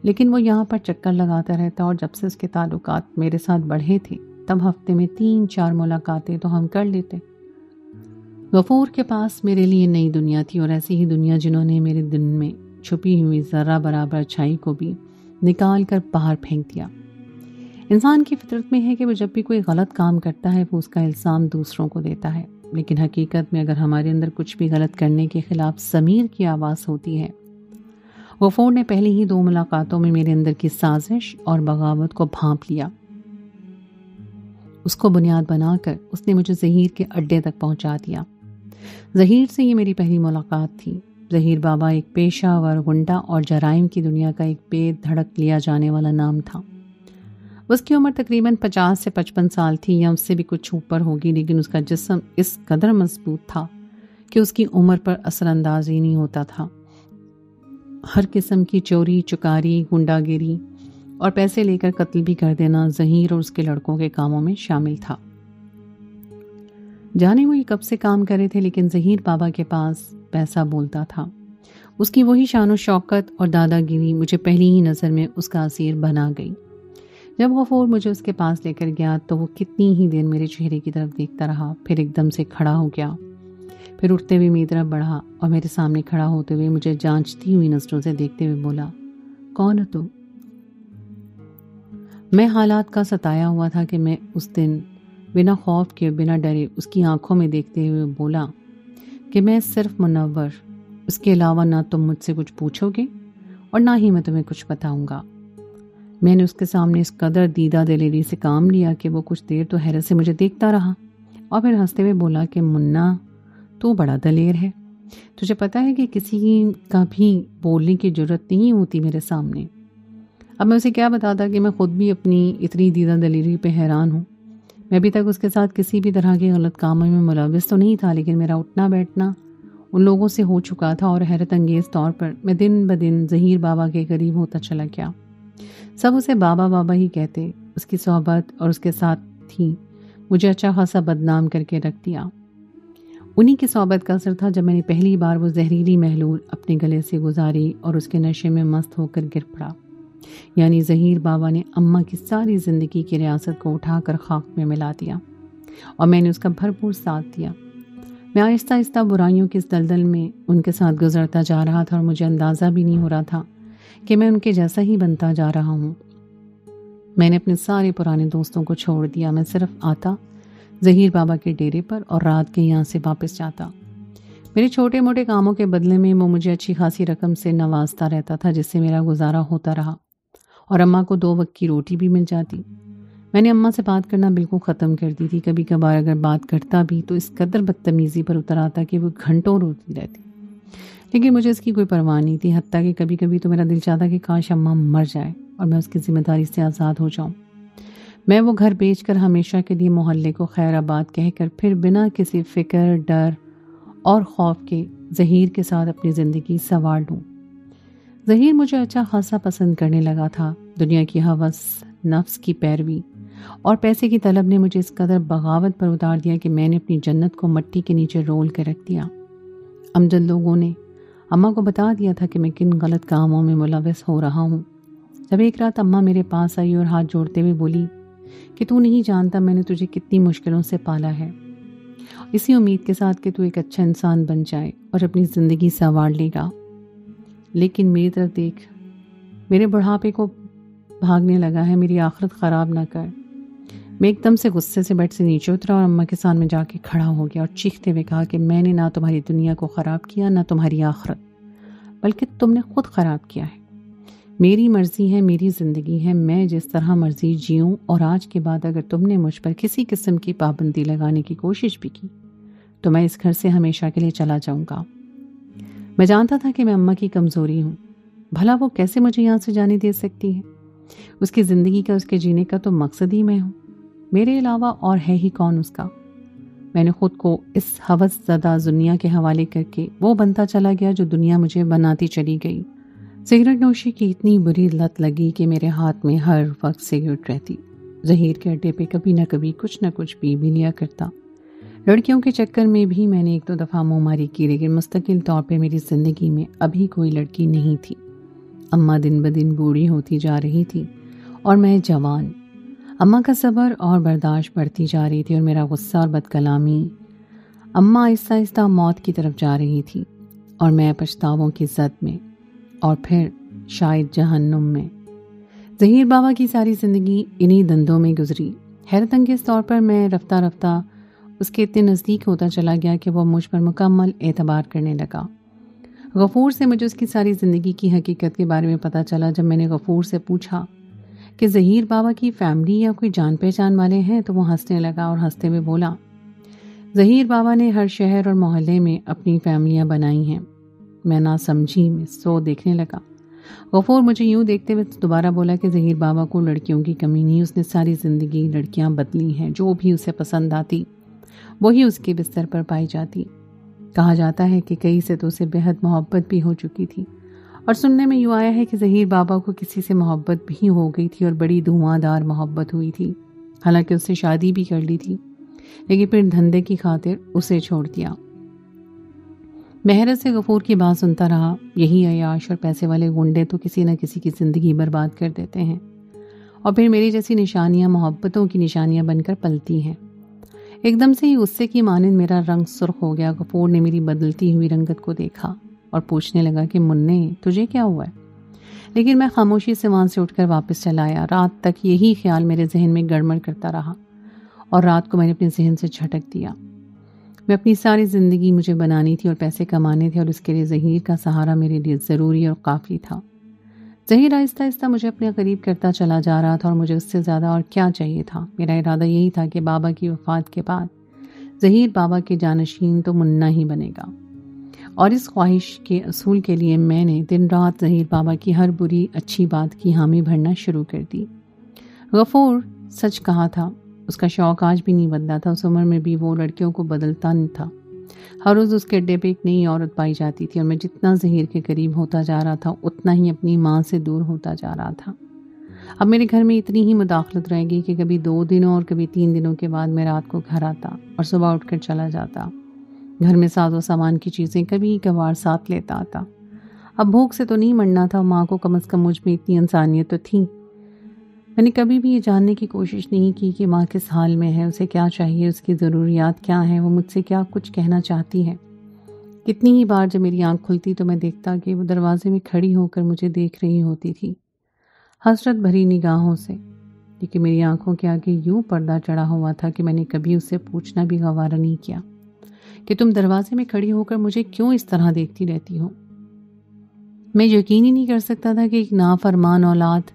لیکن وہ یہاں پر چکر لگاتا رہتا، اور جب سے اس کے تعلقات میرے ساتھ بڑھے تھے تب ہفتے میں 3-4 ملاقاتیں تو ہم کر لیتے۔ غفور کے پاس میرے لیے نئی دنیا تھی، اور ایسی ہی دنیا جنہوں نے میرے دل میں چھپی ہوئی ذرہ برابر اچھائی کو بھی نکال کر باہر پھینک دیا۔ انسان کی فطرت میں ہے کہ وہ جب بھی کوئی غلط کام کرتا ہے وہ اس کا الزام دوسروں کو دیتا ہے، لیکن حقیقت میں اگر ہمارے اندر کچھ بھی غلط کرنے کے خلاف ضمیر کی آواز ہوتی ہے۔ غفور نے پہلی ہی 2 ملاقاتوں میں میرے اندر کی سازش اور بغاوت کو بھانپ لیا۔ اس کو بنیاد بنا کر اس نے مجھے ظہیر کے اڈے تک پہنچا دیا۔ ظہیر سے یہ میری پہلی ملاقات تھی۔ ظہیر بابا ایک پیشہ ور غنڈہ اور جرائم کی دنیا کا ایک بے دھڑک لیا جانے والا نام تھا۔ اس کی عمر تقریباً 50 سے 55 سال تھی، یا اس سے بھی کچھ اوپر ہوگی، لیکن اس کا جسم اس قدر مضبوط تھا کہ اس کی عمر پر اثر انداز ہی نہیں ہوتا تھا۔ ہر قسم کی چوری، چکاری، گنڈا گیری اور پیسے لے کر قتل بھی کر دینا ظہیر اور اس کے لڑکوں کے کاموں میں شامل تھا۔ جانے وہ یہ کب سے کام کرے تھے، لیکن ظہیر بابا کے پاس پیسہ بولتا تھا۔ اس کی وہی شان و شوکت اور دادا گیری مجھے پہلی ہی نظر میں اس کا اسیر بنا گئی۔ جب غفور مجھے اس کے پاس لے کر گیا تو وہ کتنی ہی دیر میرے چہرے کی طرف دیکھتا رہا، پھر ایک دم سے کھڑا ہو گیا، پھر اٹھتے ہوئے میری طرف بڑھا اور میرے سامنے کھڑا ہوتے ہوئے مجھے جانچتی ہوئی نظروں سے دیکھتے ہوئے بولا، کون ہو تم؟ میں حالات کا ستایا ہوا تھا کہ میں اس دن بنا خوف کے بنا ڈرے اس کی آنکھوں میں دیکھتے ہوئے بولا کہ میں صرف منور، اس کے علاوہ نہ تم مجھ سے کچھ پوچھو گے اور نہ ہی میں تمہیں کچھ بتاؤں گا۔ میں نے اس کے سامنے اس قدر دیدہ دلیری سے کام لیا کہ وہ کچھ دیر تو حیرت سے مجھے دیکھتا رہا، اور پھر ہنستے ہوئے بولا کہ منا تو بڑا دلیر ہے، تجھے پتہ ہے کہ کسی کا بھی بولنے کی جرت نہیں ہوتی میرے سامنے۔ اب میں اسے کیا بتاتا کہ میں خود بھی اپنی اتنی دیدہ دلیری پہ حیران ہوں۔ میں ابھی تک اس کے ساتھ کسی بھی طرح کے غلط کاموں میں ملوث تو نہیں تھا، لیکن میرا اٹھنا بیٹھنا ان لوگوں سے ہو چکا تھا، اور حیرت انگیز طور پر میں دن بدن ظہیر بابا کے قریب ہوتا چلا گیا۔ سب اسے بابا بابا ہی کہتے۔ اس کی صحبت اور اس کے ساتھ تھی مجھے اچھا خاصا بدنام کر کے رکھ دیا۔ انہی کی صحبت کا اثر تھا جب میں نے پہلی بار وہ زہریلی محلول اپنے گلے سے گزاری اور اس کے نشے میں مست ہو کر گر پڑا۔ یعنی ظہیر بابا نے اماں کی ساری زندگی کی ریاست کو اٹھا کر خاک میں ملا دیا، اور میں نے اس کا بھرپور ساتھ دیا۔ میں آہستہ آہستہ برائیوں کی اس دلدل میں ان کے ساتھ گزرتا جا رہا تھا، اور مجھے اندازہ بھی نہیں ہو رہا تھا کہ میں ان کے جیسا ہی بنتا جا رہا ہوں۔ میں نے اپنے سارے پرانے دوستوں کو چھوڑ دیا۔ میں صرف آتا ظہیر بابا کے ڈیرے پر اور رات کے یہاں سے واپس جاتا۔ میرے چھوٹے موٹے کاموں کے بدلے میں وہ مجھے اچھی خاصی رقم سے نوازتا رہتا تھا، جس سے میرا گزارا ہوتا رہا، اور اماں کو 2 وقت کی روٹی بھی مل جاتی۔ میں نے اماں سے بات کرنا بالکل ختم کر دی تھی۔ کبھی کبھار اگر بات کرتا بھی تو اس قدر بدتمیزی پر اتر آتا کہ وہ گھنٹوں روتی رہتی، لیکن مجھے اس کی کوئی پرواہ نہیں تھی۔ حتیٰ کہ کبھی کبھی تو میرا دل چاہتا کہ کاش اماں مر جائے اور میں اس کی ذمہ داری سے آزاد ہو جاؤں۔ میں وہ گھر بیچ کر ہمیشہ کے لیے محلے کو خیر آباد کہہ کر پھر بنا کسی فکر، ڈر اور خوف کے ظہیر کے ساتھ اپنی زندگی سنوار لوں۔ ظہیر مجھے اچھا خاصا پسند کرنے لگا تھا۔ دنیا کی ہوس، نفس کی پیروی اور پیسے کی طلب نے مجھے اس قدر بغاوت پر اتار دیا کہ میں نے اپنی جنت کو مٹی کے نیچے رول کے رکھ دیا۔ امجد لوگوں نے اماں کو بتا دیا تھا کہ میں کن غلط کاموں میں ملوث ہو رہا ہوں۔ جب ایک رات اماں میرے پاس آئی اور ہاتھ جوڑتے ہوئے بولی کہ تو نہیں جانتا میں نے تجھے کتنی مشکلوں سے پالا ہے، اسی امید کے ساتھ کہ تو ایک اچھا انسان بن جائے اور اپنی زندگی سنوار لے گا، لیکن میری طرف دیکھ، میرے بڑھاپے کو بھاگنے لگا ہے، میری آخرت خراب نہ کر۔ میں ایک دم سے غصے سے بیڈ سے نیچے اترا اور اماں کے سامنے جا کے کھڑا ہو گیا اور چیختے ہوئے کہا کہ میں نے نہ تمہاری دنیا کو خراب کیا، نہ تمہاری آخرت، بلکہ تم نے خود خراب کیا ہے۔ میری مرضی ہے، میری زندگی ہے، میں جس طرح مرضی جیوں، اور آج کے بعد اگر تم نے مجھ پر کسی قسم کی پابندی لگانے کی کوشش بھی کی تو میں اس گھر سے ہمیشہ کے لیے چلا جاؤں گا۔ میں جانتا تھا کہ میں اماں کی کمزوری ہوں، بھلا وہ کیسے مجھے یہاں سے جانے دے سکتی ہے؟ اس کی زندگی کا، اس کے جینے کا تو مقصد ہی میں ہوں۔ میرے علاوہ اور ہے ہی کون اس کا؟ میں نے خود کو اس ہوس زدہ دنیا کے حوالے کر کے وہ بنتا چلا گیا جو دنیا مجھے بناتی چلی گئی۔ سگریٹ نوشی کی اتنی بری لت لگی کہ میرے ہاتھ میں ہر وقت سگریٹ رہتی۔ ظہیر کے اڈے پہ کبھی نہ کچھ پی بھی لیا کرتا۔ لڑکیوں کے چکر میں بھی میں نے 1-2 دفعہ منہ ماری کی، لیکن مستقل طور پہ میری زندگی میں ابھی کوئی لڑکی نہیں تھی۔ اماں دن بدن بوڑھی ہوتی جا رہی تھی اور میں جوان۔ اماں کا صبر اور برداشت بڑھتی جا رہی تھی اور میرا غصہ اور بد کلامی۔ اماں آہستہ آہستہ موت کی طرف جا رہی تھی اور میں پچھتاووں کی زد میں، اور پھر شاید جہنم میں۔ ظہیر بابا کی ساری زندگی انہی دندوں میں گزری۔ حیرت انگیز طور پر میں رفتہ رفتہ اس کے اتنے نزدیک ہوتا چلا گیا کہ وہ مجھ پر مکمل اعتبار کرنے لگا۔ غفور سے مجھے اس کی ساری زندگی کی حقیقت کے بارے میں پتہ چلا۔ جب میں نے غفور سے پوچھا کہ ظہیر بابا کی فیملی یا کوئی جان پہچان والے ہیں تو وہ ہنسنے لگا اور ہنستے ہوئے بولا، ظہیر بابا نے ہر شہر اور محلے میں اپنی فیملیاں بنائی ہیں۔ میں نہ سمجھی میں سو دیکھنے لگا۔ غفور مجھے یوں دیکھتے ہوئے دوبارہ بولا کہ ظہیر بابا کو لڑکیوں کی کمی نہیں، اس نے ساری زندگی لڑکیاں بدلی ہیں، جو بھی اسے پسند آتی وہی اس کے بستر پر پائی جاتی۔ کہا جاتا ہے کہ کئی سے تو اسے بےحد محبت بھی ہو چکی تھی، اور سننے میں یوں آیا ہے کہ ظہیر بابا کو کسی سے محبت بھی ہو گئی تھی اور بڑی دھواں دار محبت ہوئی تھی۔ حالانکہ اس سے شادی بھی کر لی تھی، لیکن پھر دھندے کی خاطر اسے چھوڑ دیا۔ میں حیرت سے غفور کی بات سنتا رہا۔ یہی عیاش اور پیسے والے گنڈے تو کسی نہ کسی کی زندگی برباد کر دیتے ہیں، اور پھر میری جیسی نشانیاں محبتوں کی نشانیاں بن کر پلتی ہیں۔ ایک دم سے ہی غصے کی مانند میرا رنگ سرخ ہو گیا۔ غفور نے میری بدلتی ہوئی رنگت کو دیکھا اور پوچھنے لگا کہ منّے تجھے کیا ہوا ہے؟ لیکن میں خاموشی سے وہاں سے اٹھ کر واپس چلا آیا۔ رات تک یہی خیال میرے ذہن میں گڑمڑ کرتا رہا، اور رات کو میں نے اپنے ذہن سے جھٹک دیا۔ میں اپنی ساری زندگی مجھے بنانی تھی اور پیسے کمانے تھے، اور اس کے لیے ظہیر کا سہارا میرے لیے ضروری اور کافی تھا۔ ظہیر آہستہ آہستہ مجھے اپنے قریب کرتا چلا جا رہا تھا، اور مجھے اس سے زیادہ اور کیا چاہیے تھا؟ میرا ارادہ یہی تھا کہ بابا کی وفات کے بعد ظہیر بابا کے جانشین تو منا ہی بنے گا، اور اس خواہش کے اصول کے لیے میں نے دن رات ظہیر بابا کی ہر بری اچھی بات کی حامی بھرنا شروع کر دی۔ غفور سچ کہا تھا، اس کا شوق آج بھی نہیں بدلا تھا۔ اس عمر میں بھی وہ لڑکیوں کو بدلتا نہیں تھا۔ ہر روز اس کے اڈے پہ ایک نئی عورت پائی جاتی تھی، اور میں جتنا ظہیر کے قریب ہوتا جا رہا تھا اتنا ہی اپنی ماں سے دور ہوتا جا رہا تھا۔ اب میرے گھر میں اتنی ہی مداخلت رہ گئی کہ کبھی 2 دنوں اور کبھی 3 دنوں کے بعد میں رات کو گھر آتا اور صبح اٹھ کر چلا جاتا۔ گھر میں ساز و سامان کی چیزیں کبھی کبھار ساتھ لیتا آتا۔ اب بھوک سے تو نہیں مرنا تھا، ماں کو کم از کم مجھ میں اتنی انسانیت تو تھی۔ میں نے کبھی بھی یہ جاننے کی کوشش نہیں کی کہ ماں کس حال میں ہے، اسے کیا چاہیے، اس کی ضروریات کیا ہیں، وہ مجھ سے کیا کچھ کہنا چاہتی ہے۔ کتنی ہی بار جب میری آنکھ کھلتی تو میں دیکھتا کہ وہ دروازے میں کھڑی ہو کر مجھے دیکھ رہی ہوتی تھی، حسرت بھری نگاہوں سے۔ لیکن میری آنکھوں کے آگے یوں پردہ چڑھا ہوا تھا کہ میں نے کبھی اس سے پوچھنا بھی گوارا نہیں کیا کہ تم دروازے میں کھڑی ہو کر مجھے کیوں اس طرح دیکھتی رہتی ہو۔ میں یقین ہی نہیں کر سکتا تھا کہ ایک نافرمان اولاد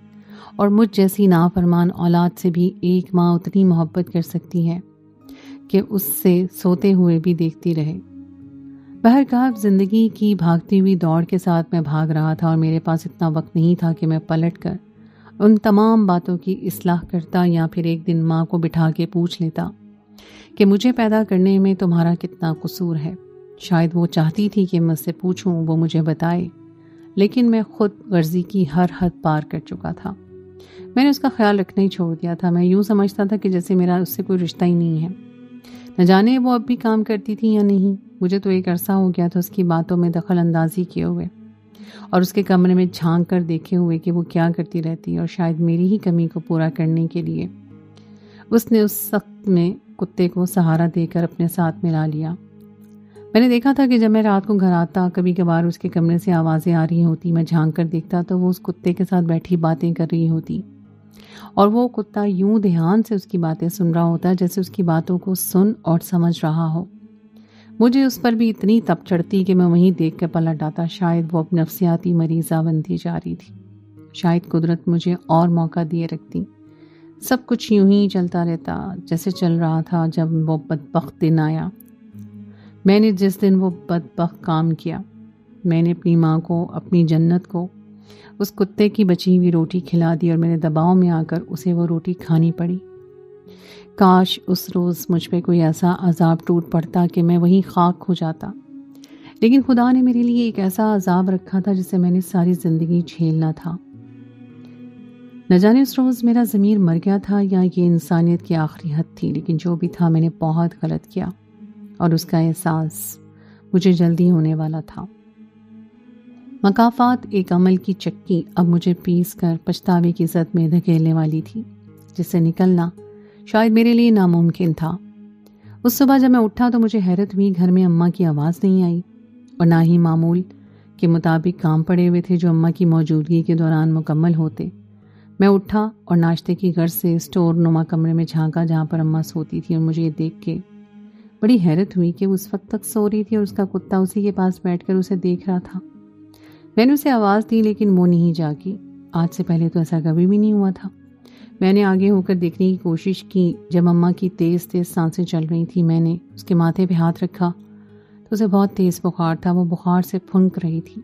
اور مجھ جیسی نافرمان اولاد سے بھی ایک ماں اتنی محبت کر سکتی ہے کہ اس سے سوتے ہوئے بھی دیکھتی رہے۔ بہرکیف زندگی کی بھاگتی ہوئی دوڑ کے ساتھ میں بھاگ رہا تھا، اور میرے پاس اتنا وقت نہیں تھا کہ میں پلٹ کر ان تمام باتوں کی اصلاح کرتا، یا پھر ایک دن ماں کو بٹھا کے پوچھ لیتا کہ مجھے پیدا کرنے میں تمہارا کتنا قصور ہے۔ شاید وہ چاہتی تھی کہ میں اس سے پوچھوں، وہ مجھے بتائے، لیکن میں خود غرضی کی ہر حد پار کر چکا تھا۔ میں نے اس کا خیال رکھنا ہی چھوڑ دیا تھا۔ میں یوں سمجھتا تھا کہ جیسے میرا اس سے کوئی رشتہ ہی نہیں ہے۔ نہ جانے وہ اب بھی کام کرتی تھی یا نہیں۔ مجھے تو ایک عرصہ ہو گیا تھا اس کی باتوں میں دخل اندازی کیے ہوئے، اور اس کے کمرے میں جھانک کر دیکھے ہوئے کہ وہ کیا کرتی رہتی، اور شاید میری ہی کمی کو پورا کرنے کے لیے اس نے اس سخت میں کتے کو سہارا دے کر اپنے ساتھ ملا لیا۔ میں نے دیکھا تھا کہ جب میں رات کو گھر آتا، کبھی کبھار اس کے کمرے سے آوازیں آ رہی ہوتی، میں جھانک کر دیکھتا تو وہ اس کتے کے ساتھ بیٹھی باتیں کر رہی ہوتی، اور وہ کتا یوں دھیان سے اس کی باتیں سن رہا ہوتا جیسے اس کی باتوں کو سن اور سمجھ رہا ہو۔ مجھے اس پر بھی اتنی تپ چڑھتی کہ میں وہیں دیکھ کر پلٹ آتا۔ شاید وہ اب نفسیاتی مریضہ بنتی جا رہی تھی، شاید قدرت مجھے اور موقع دیے رکھتی۔ سب کچھ یوں ہی چلتا رہتا جیسے چل رہا تھا جب وہ بدبخت دن آیا۔ میں نے جس دن وہ بدبخت کام کیا، میں نے اپنی ماں کو، اپنی جنت کو اس کتے کی بچی ہوئی روٹی کھلا دی، اور میرے دباؤ میں آ کر اسے وہ روٹی کھانی پڑی۔ کاش اس روز مجھ پہ کوئی ایسا عذاب ٹوٹ پڑتا کہ میں وہیں خاک ہو جاتا، لیکن خدا نے میرے لیے ایک ایسا عذاب رکھا تھا جسے میں نے ساری زندگی جھیلنا تھا۔ نہ جانے اس روز میرا ضمیر مر گیا تھا یا یہ انسانیت کی آخری حد تھی، لیکن جو بھی تھا میں نے بہت غلط کیا اور اس کا احساس مجھے جلدی ہونے والا تھا۔ مکافات ایک عمل کی چکی اب مجھے پیس کر پچھتاوے کی زد میں دھکیلنے والی تھی، جس سے نکلنا شاید میرے لیے ناممکن تھا۔ اس صبح جب میں اٹھا تو مجھے حیرت ہوئی، گھر میں اماں کی آواز نہیں آئی اور نہ ہی معمول کے مطابق کام پڑے ہوئے تھے جو اماں کی موجودگی کے دوران مکمل ہوتے۔ میں اٹھا اور ناشتے کی غرض سے اسٹور نما کمرے میں جھانکا جہاں پر اماں سوتی تھی، اور مجھے یہ دیکھ کے بڑی حیرت ہوئی کہ وہ اس وقت تک سو رہی تھی اور اس کا کتا اسی کے پاس بیٹھ کر اسے دیکھ رہا تھا۔ میں نے اسے آواز دی لیکن وہ نہیں جاگی۔ آج سے پہلے تو ایسا کبھی بھی نہیں ہوا تھا۔ میں نے آگے ہو کر دیکھنے کی کوشش کی۔ جب اماں کی تیز تیز سانسیں چل رہی تھیں، میں نے اس کے ماتھے پہ ہاتھ رکھا تو اسے بہت تیز بخار تھا، وہ بخار سے پھنک رہی تھی۔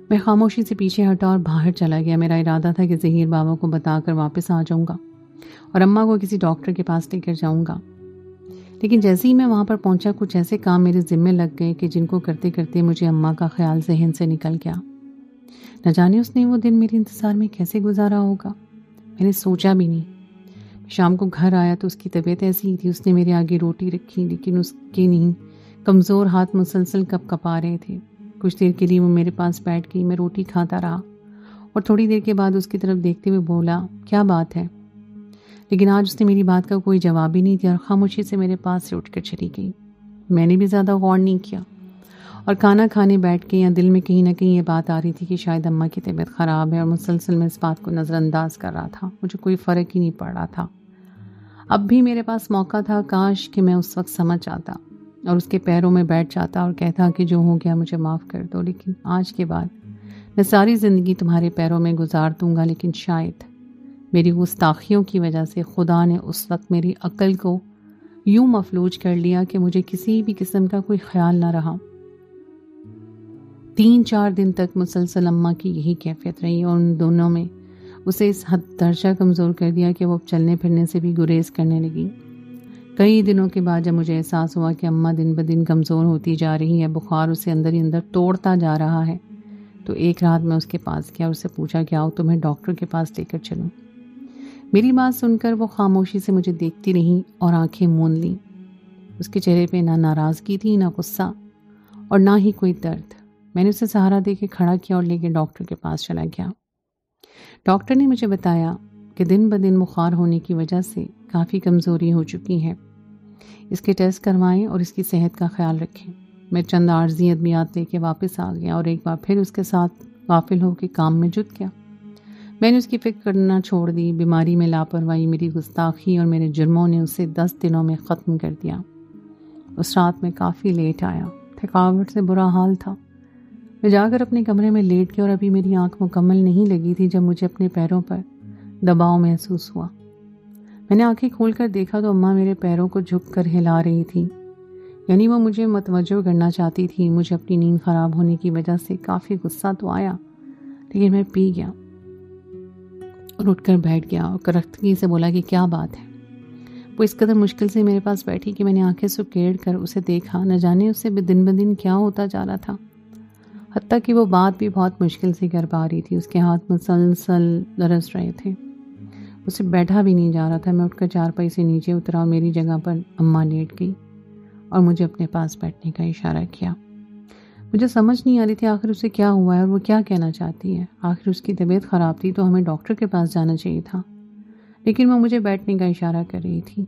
میں خاموشی سے پیچھے ہٹا اور باہر چلا گیا۔ میرا ارادہ تھا کہ ظہیر بابا کو بتا کر واپس آ جاؤں گا اور اماں کو کسی ڈاکٹر کے پاس لے کر جاؤں گا، لیکن جیسے ہی میں وہاں پر پہنچا کچھ ایسے کام میرے ذمے لگ گئے کہ جن کو کرتے کرتے مجھے اماں کا خیال ذہن سے نکل گیا۔ نہ جانے اس نے وہ دن میرے انتظار میں کیسے گزارا ہوگا، میں نے سوچا بھی نہیں۔ شام کو گھر آیا تو اس کی طبیعت ایسی ہی تھی۔ اس نے میرے آگے روٹی رکھی لیکن اس کے نہیں کمزور ہاتھ مسلسل کپ کپا رہے تھے۔ کچھ دیر کے لیے وہ میرے پاس بیٹھ گئی، میں روٹی کھاتا رہا اور تھوڑی دیر کے بعد اس کی طرف دیکھتے ہوئے بولا، کیا بات ہے؟ لیکن آج اس نے میری بات کا کوئی جواب ہی نہیں دیا اور خاموشی سے میرے پاس سے اٹھ کر چلی گئی۔ میں نے بھی زیادہ غور نہیں کیا اور کھانا کھانے بیٹھ کے یا دل میں کہیں نہ کہیں یہ بات آ رہی تھی کہ شاید اماں کی طبیعت خراب ہے، اور مسلسل میں اس بات کو نظر انداز کر رہا تھا۔ مجھے کوئی فرق ہی نہیں پڑ رہا تھا۔ اب بھی میرے پاس موقع تھا، کاش کہ میں اس وقت سمجھ جاتا اور اس کے پیروں میں بیٹھ جاتا اور کہتا کہ جو ہو گیا مجھے معاف کر دو، لیکن آج کے بعد میں ساری زندگی تمہارے پیروں میں گزار دوں گا۔ لیکن شاید میری گستاخیوں کی وجہ سے خدا نے اس وقت میری عقل کو یوں مفلوج کر لیا کہ مجھے کسی بھی قسم کا کوئی خیال نہ رہا۔ 3-4 دن تک مسلسل اماں کی یہی کیفیت رہی اور ان دونوں میں اسے اس حد درجہ کمزور کر دیا کہ وہ اب چلنے پھرنے سے بھی گریز کرنے لگی۔ کئی دنوں کے بعد جب مجھے احساس ہوا کہ اماں دن بدن کمزور ہوتی جا رہی ہے، بخار اسے اندر ہی اندر توڑتا جا رہا ہے، تو ایک رات میں اس کے پاس گیا اور اسے پوچھا کہ آؤ تمہیں ڈاکٹر کے پاس لے کر چلوں۔ میری بات سن کر وہ خاموشی سے مجھے دیکھتی رہی اور آنکھیں موند لیں۔ اس کے چہرے پہ نہ ناراضگی تھی، نہ غصہ اور نہ ہی کوئی درد۔ میں نے اسے سہارا دے کے کھڑا کیا اور لے کے ڈاکٹر کے پاس چلا گیا۔ ڈاکٹر نے مجھے بتایا کہ دن بدن بخار ہونے کی وجہ سے کافی کمزوری ہو چکی ہے، اس کے ٹیسٹ کروائیں اور اس کی صحت کا خیال رکھیں۔ میں چند عارضی ادویات لے کے واپس آ گیا اور ایک بار پھر اس کے ساتھ غافل ہو کے کام میں جٹ گیا۔ میں نے اس کی فکر کرنا چھوڑ دی۔ بیماری میں لاپرواہی، میری گستاخی اور میرے جرموں نے اسے 10 دنوں میں ختم کر دیا۔ اس رات میں کافی لیٹ آیا، تھکاوٹ سے برا حال تھا۔ میں جا کر اپنے کمرے میں لیٹ گیا اور ابھی میری آنکھ مکمل نہیں لگی تھی جب مجھے اپنے پیروں پر دباؤ محسوس ہوا۔ میں نے آنکھیں کھول کر دیکھا تو اماں میرے پیروں کو جھک کر ہلا رہی تھی، یعنی وہ مجھے متوجہ کرنا چاہتی تھی۔ مجھے اپنی نیند خراب ہونے کی وجہ سے کافی غصہ تو آیا، لیکن میں پی گیا اور اٹھ کر بیٹھ گیا اور کرختگی سے بولا کہ کیا بات ہے۔ وہ اس قدر مشکل سے میرے پاس بیٹھی کہ میں نے آنکھیں سکیڑ کر اسے دیکھا۔ نہ جانے اسے دن بدن کیا ہوتا جا رہا تھا، حتیٰ کہ وہ بات بھی بہت مشکل سے کر پا رہی تھی۔ اس کے ہاتھ مسلسل لرز رہے تھے، اسے بیٹھا بھی نہیں جا رہا تھا۔ میں اٹھ کر چارپائی سے نیچے اترا اور میری جگہ پر اماں لیٹ گئی اور مجھے اپنے پاس بیٹھنے کا اشارہ کیا۔ مجھے سمجھ نہیں آ رہی تھی آخر اسے کیا ہوا ہے اور وہ کیا کہنا چاہتی ہے۔ آخر اس کی طبیعت خراب تھی تو ہمیں ڈاکٹر کے پاس جانا چاہیے تھا، لیکن وہ مجھے بیٹھنے کا اشارہ کر رہی تھی۔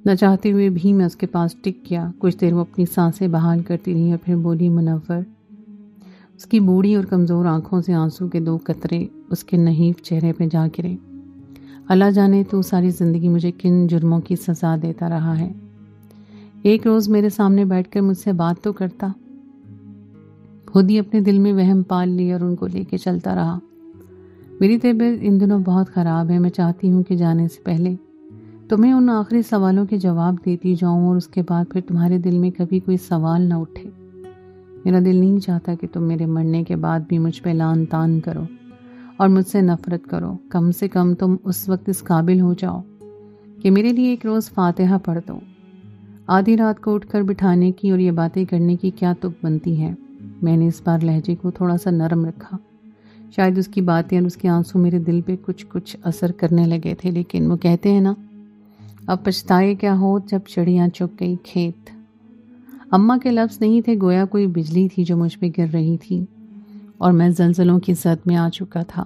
نہ چاہتے ہوئے بھی میں اس کے پاس ٹک گیا۔ کچھ دیر وہ اپنی سانسیں بحال کرتی رہی اور پھر بولی، منور۔ اس کی بوڑھی اور کمزور آنکھوں سے آنسو کے 2 قطرے اس کے نحیف چہرے پہ جا گرے۔ اللہ جانے تو ساری زندگی مجھے کن جرموں کی سزا دیتا رہا ہے۔ ایک روز میرے سامنے بیٹھ کر مجھ سے بات تو کرتا، خود ہی اپنے دل میں وہم پال لی اور ان کو لے کے چلتا رہا۔ میری طبیعت ان دنوں بہت خراب ہے۔ میں چاہتی ہوں کہ جانے سے پہلے تمہیں ان آخری سوالوں کے جواب دیتی جاؤں اور اس کے بعد پھر تمہارے دل میں کبھی کوئی سوال نہ اٹھے۔ میرا دل نہیں چاہتا کہ تم میرے مرنے کے بعد بھی مجھ پہ لان تان کرو اور مجھ سے نفرت کرو، کم سے کم تم اس وقت اس قابل ہو جاؤ کہ میرے لیے ایک روز فاتحہ پڑھ دو۔ آدھی رات کو اٹھ کر بٹھانے کی اور یہ باتیں کرنے کی کیا تک بنتی ہے؟ میں نے اس بار لہجے کو تھوڑا سا نرم رکھا۔ شاید اس کی باتیں اور اس کے آنسو میرے دل پہ کچھ اثر کرنے لگے تھے، لیکن وہ کہتے ہیں نا، اب پچھتائے کیا ہو جب چڑیاں چگ گئی کھیت۔ اماں کے لفظ نہیں تھے، گویا کوئی بجلی تھی جو مجھ پہ گر رہی تھی اور میں زلزلوں کی زد میں آ چکا تھا۔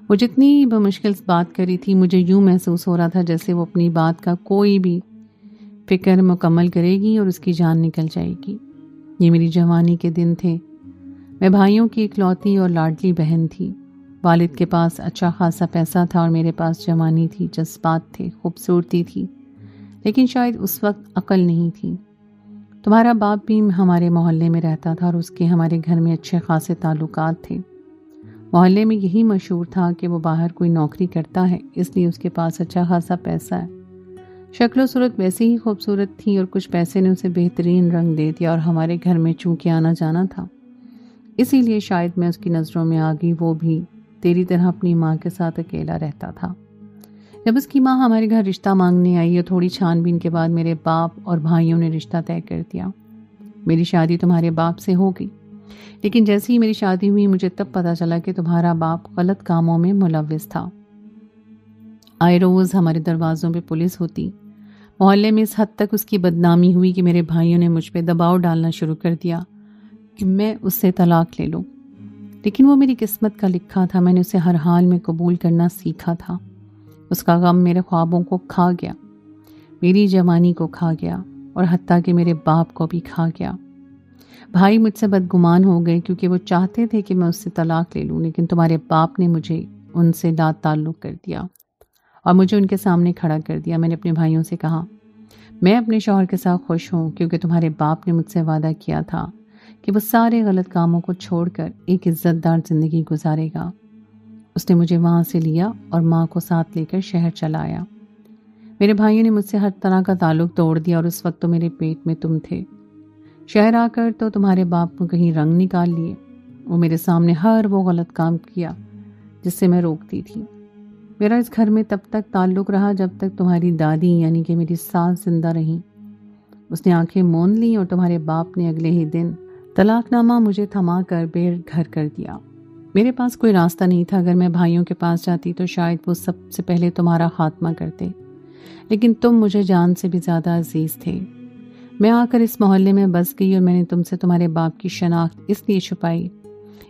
وہ جتنی بمشکل بات کری تھی، مجھے یوں محسوس ہو رہا تھا جیسے وہ اپنی بات کا کوئی بھی فکر مکمل کرے گی اور اس کی جان نکل جائے گی۔ یہ میری جوانی کے دن تھے۔ میں بھائیوں کی اکلوتی اور لاڈلی بہن تھی۔ والد کے پاس اچھا خاصا پیسہ تھا اور میرے پاس جوانی تھی، جذبات تھے، خوبصورتی تھی، لیکن شاید اس وقت عقل نہیں تھی۔ تمہارا باپ بھی ہمارے محلے میں رہتا تھا اور اس کے ہمارے گھر میں اچھے خاصے تعلقات تھے۔ محلے میں یہی مشہور تھا کہ وہ باہر کوئی نوکری کرتا ہے، اس لیے اس کے پاس اچھا خاصا پیسہ ہے۔ شکل و صورت ویسے ہی خوبصورت تھی اور کچھ پیسے نے اسے بہترین رنگ دے دیا، اور ہمارے گھر میں چونکہ آنا جانا تھا، اسی لیے شاید میں اس کی نظروں میں آ گئی۔ وہ بھی تیری طرح اپنی ماں کے ساتھ اکیلا رہتا تھا۔ جب اس کی ماں ہمارے گھر رشتہ مانگنے آئی اور تھوڑی چھان بین کے بعد میرے باپ اور بھائیوں نے رشتہ طے کر دیا۔ میری شادی تمہارے باپ سے ہو گئی، لیکن جیسے ہی میری شادی ہوئی مجھے تب پتہ چلا کہ تمہارا باپ غلط کاموں میں ملوث تھا۔ آئے روز ہمارے دروازوں پہ پولیس ہوتی۔ محلے میں اس حد تک اس کی بدنامی ہوئی کہ میرے بھائیوں نے مجھ پہ دباؤ ڈالنا شروع کر دیا کہ میں اس سے طلاق لے لوں، لیکن وہ میری قسمت کا لکھا تھا۔ میں نے اسے ہر حال میں قبول کرنا سیکھا تھا۔ اس کا غم میرے خوابوں کو کھا گیا، میری جوانی کو کھا گیا، اور حتیٰ کہ میرے باپ کو بھی کھا گیا۔ بھائی مجھ سے بدگمان ہو گئے کیونکہ وہ چاہتے تھے کہ میں اس سے طلاق لے لوں، لیکن تمہارے باپ نے مجھے ان سے لا تعلق کر دیا اور مجھے ان کے سامنے کھڑا کر دیا۔ میں نے اپنے بھائیوں سے کہا، میں اپنے شوہر کے ساتھ خوش ہوں کیونکہ تمہارے باپ نے مجھ سے وعدہ کیا تھا کہ وہ سارے غلط کاموں کو چھوڑ کر ایک عزت دار زندگی گزارے گا۔ اس نے مجھے وہاں سے لیا اور ماں کو ساتھ لے کر شہر چلا آیا۔ میرے بھائیوں نے مجھ سے ہر طرح کا تعلق توڑ دیا اور اس وقت تو میرے پیٹ میں تم تھے۔ شہر آ کر تو تمہارے باپ کو کہیں رنگ نکال لیے۔ وہ میرے سامنے ہر وہ غلط کام کیا جس سے میں روکتی تھی۔ میرا اس گھر میں تب تک تعلق رہا جب تک تمہاری دادی یعنی کہ میری ساس زندہ رہیں۔ اس نے آنکھیں موند لیں اور تمہارے باپ نے اگلے ہی دن طلاق نامہ مجھے تھما کر بے گھر کر دیا۔ میرے پاس کوئی راستہ نہیں تھا۔ اگر میں بھائیوں کے پاس جاتی تو شاید وہ سب سے پہلے تمہارا خاتمہ کرتے، لیکن تم مجھے جان سے بھی زیادہ عزیز تھے۔ میں آ کر اس محلے میں بس گئی اور میں نے تم سے تمہارے باپ کی شناخت اس لیے چھپائی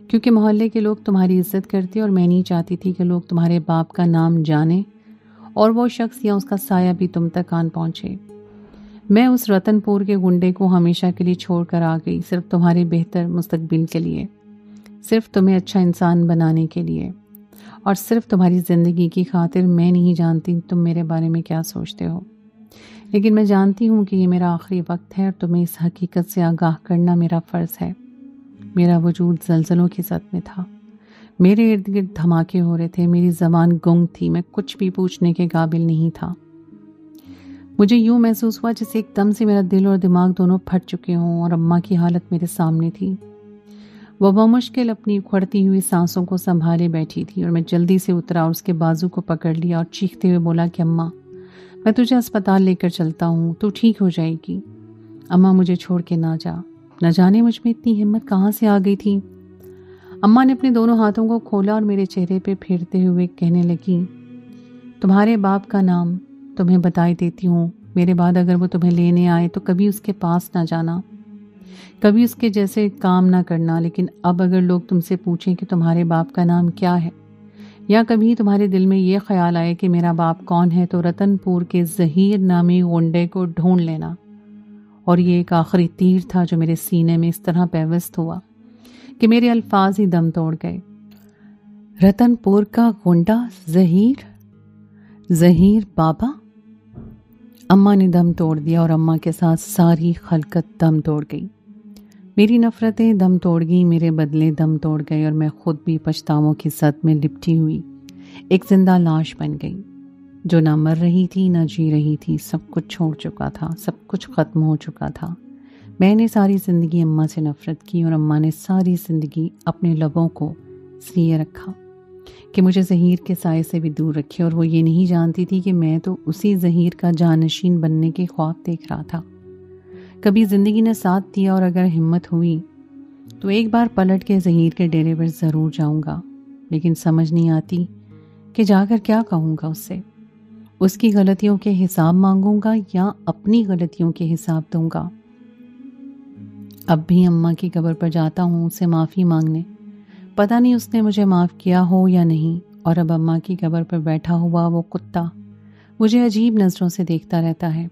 کیونکہ محلے کے لوگ تمہاری عزت کرتے اور میں نہیں چاہتی تھی کہ لوگ تمہارے باپ کا نام جانیں اور وہ شخص یا اس کا سایہ بھی تم تک آن پہنچے۔ میں اس رتن پور کے گنڈے کو ہمیشہ کے لیے چھوڑ کر آ گئی، صرف تمہارے بہتر مستقبل کے لیے، صرف تمہیں اچھا انسان بنانے کے لیے، اور صرف تمہاری زندگی کی خاطر۔ میں نہیں جانتی تم میرے بارے میں کیا سوچتے ہو، لیکن میں جانتی ہوں کہ یہ میرا آخری وقت ہے اور تمہیں اس حقیقت سے آگاہ کرنا میرا فرض ہے۔ میرا وجود زلزلوں کی زد میں تھا، میرے ارد گرد دھماکے ہو رہے تھے، میری زبان گنگ تھی، میں کچھ بھی پوچھنے کے قابل نہیں تھا۔ مجھے یوں محسوس ہوا جیسے ایک دم سے میرا دل اور دماغ دونوں پھٹ چکے ہوں، اور اماں کی حالت میرے سامنے تھی۔ وہ بمشکل اپنی اکھڑتی ہوئی سانسوں کو سنبھالے بیٹھی تھی اور میں جلدی سے اترا اور اس کے بازو کو پکڑ لیا اور چیختے ہوئے بولا کہ اماں، میں تجھے اسپتال لے کر چلتا ہوں، تو ٹھیک ہو جائے گی۔ اماں مجھے چھوڑ کے نہ جا۔ نہ جانے مجھ میں اتنی ہمت کہاں سے آ گئی تھی۔ اماں نے اپنے دونوں ہاتھوں کو کھولا اور میرے چہرے پہ پھیرتے ہوئے کہنے لگی، تمہارے باپ کا نام تمہیں بتائی دیتی ہوں، میرے بعد اگر وہ تمہیں لینے آئے تو کبھی اس کے پاس نہ جانا، کبھی اس کے جیسے کام نہ کرنا۔ لیکن اب اگر لوگ تم سے پوچھیں کہ تمہارے باپ کا نام کیا ہے، یا کبھی تمہارے دل میں یہ خیال آئے کہ میرا باپ کون ہے، تو رتن پور کے ظہیر نامی غنڈے کو ڈھونڈ لینا۔ اور یہ ایک آخری تیر تھا جو میرے سینے میں اس طرح پیوست ہوا کہ میرے الفاظ ہی دم توڑ گئے۔ رتن پور کا غنڈہ ظہیر بابا؟ اماں نے دم توڑ دیا اور اماں کے ساتھ ساری خلقت دم توڑ گئی۔ میری نفرتیں دم توڑ گئی، میرے بدلے دم توڑ گئے، اور میں خود بھی پچھتاووں کی زد میں لپٹی ہوئی ایک زندہ لاش بن گئی جو نہ مر رہی تھی نہ جی رہی تھی۔ سب کچھ چھوڑ چکا تھا، سب کچھ ختم ہو چکا تھا۔ میں نے ساری زندگی اماں سے نفرت کی اور اماں نے ساری زندگی اپنے لبوں کو سیے رکھا۔ کہ مجھے ظہیر کے سائے سے بھی دور رکھے، اور وہ یہ نہیں جانتی تھی کہ میں تو اسی ظہیر کا جانشین بننے کے خواب دیکھ رہا تھا۔ کبھی زندگی نے ساتھ دیا اور اگر ہمت ہوئی تو ایک بار پلٹ کے ظہیر کے ڈیرے پر ضرور جاؤں گا، لیکن سمجھ نہیں آتی کہ جا کر کیا کہوں گا اس سے۔ اس کی غلطیوں کے حساب مانگوں گا یا اپنی غلطیوں کے حساب دوں گا؟ اب بھی اماں کی قبر پر جاتا ہوں اسے معافی مانگنے، پتہ نہیں اس نے مجھے معاف کیا ہو یا نہیں، اور اب اماں کی قبر پر بیٹھا ہوا وہ کتا مجھے عجیب نظروں سے دیکھتا رہتا ہے۔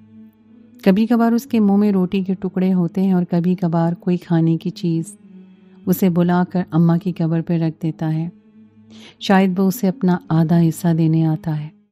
کبھی کبھار اس کے منہ میں روٹی کے ٹکڑے ہوتے ہیں اور کبھی کبھار کوئی کھانے کی چیز اسے بلا کر اماں کی قبر پہ رکھ دیتا ہے۔ شاید وہ اسے اپنا آدھا حصہ دینے آتا ہے۔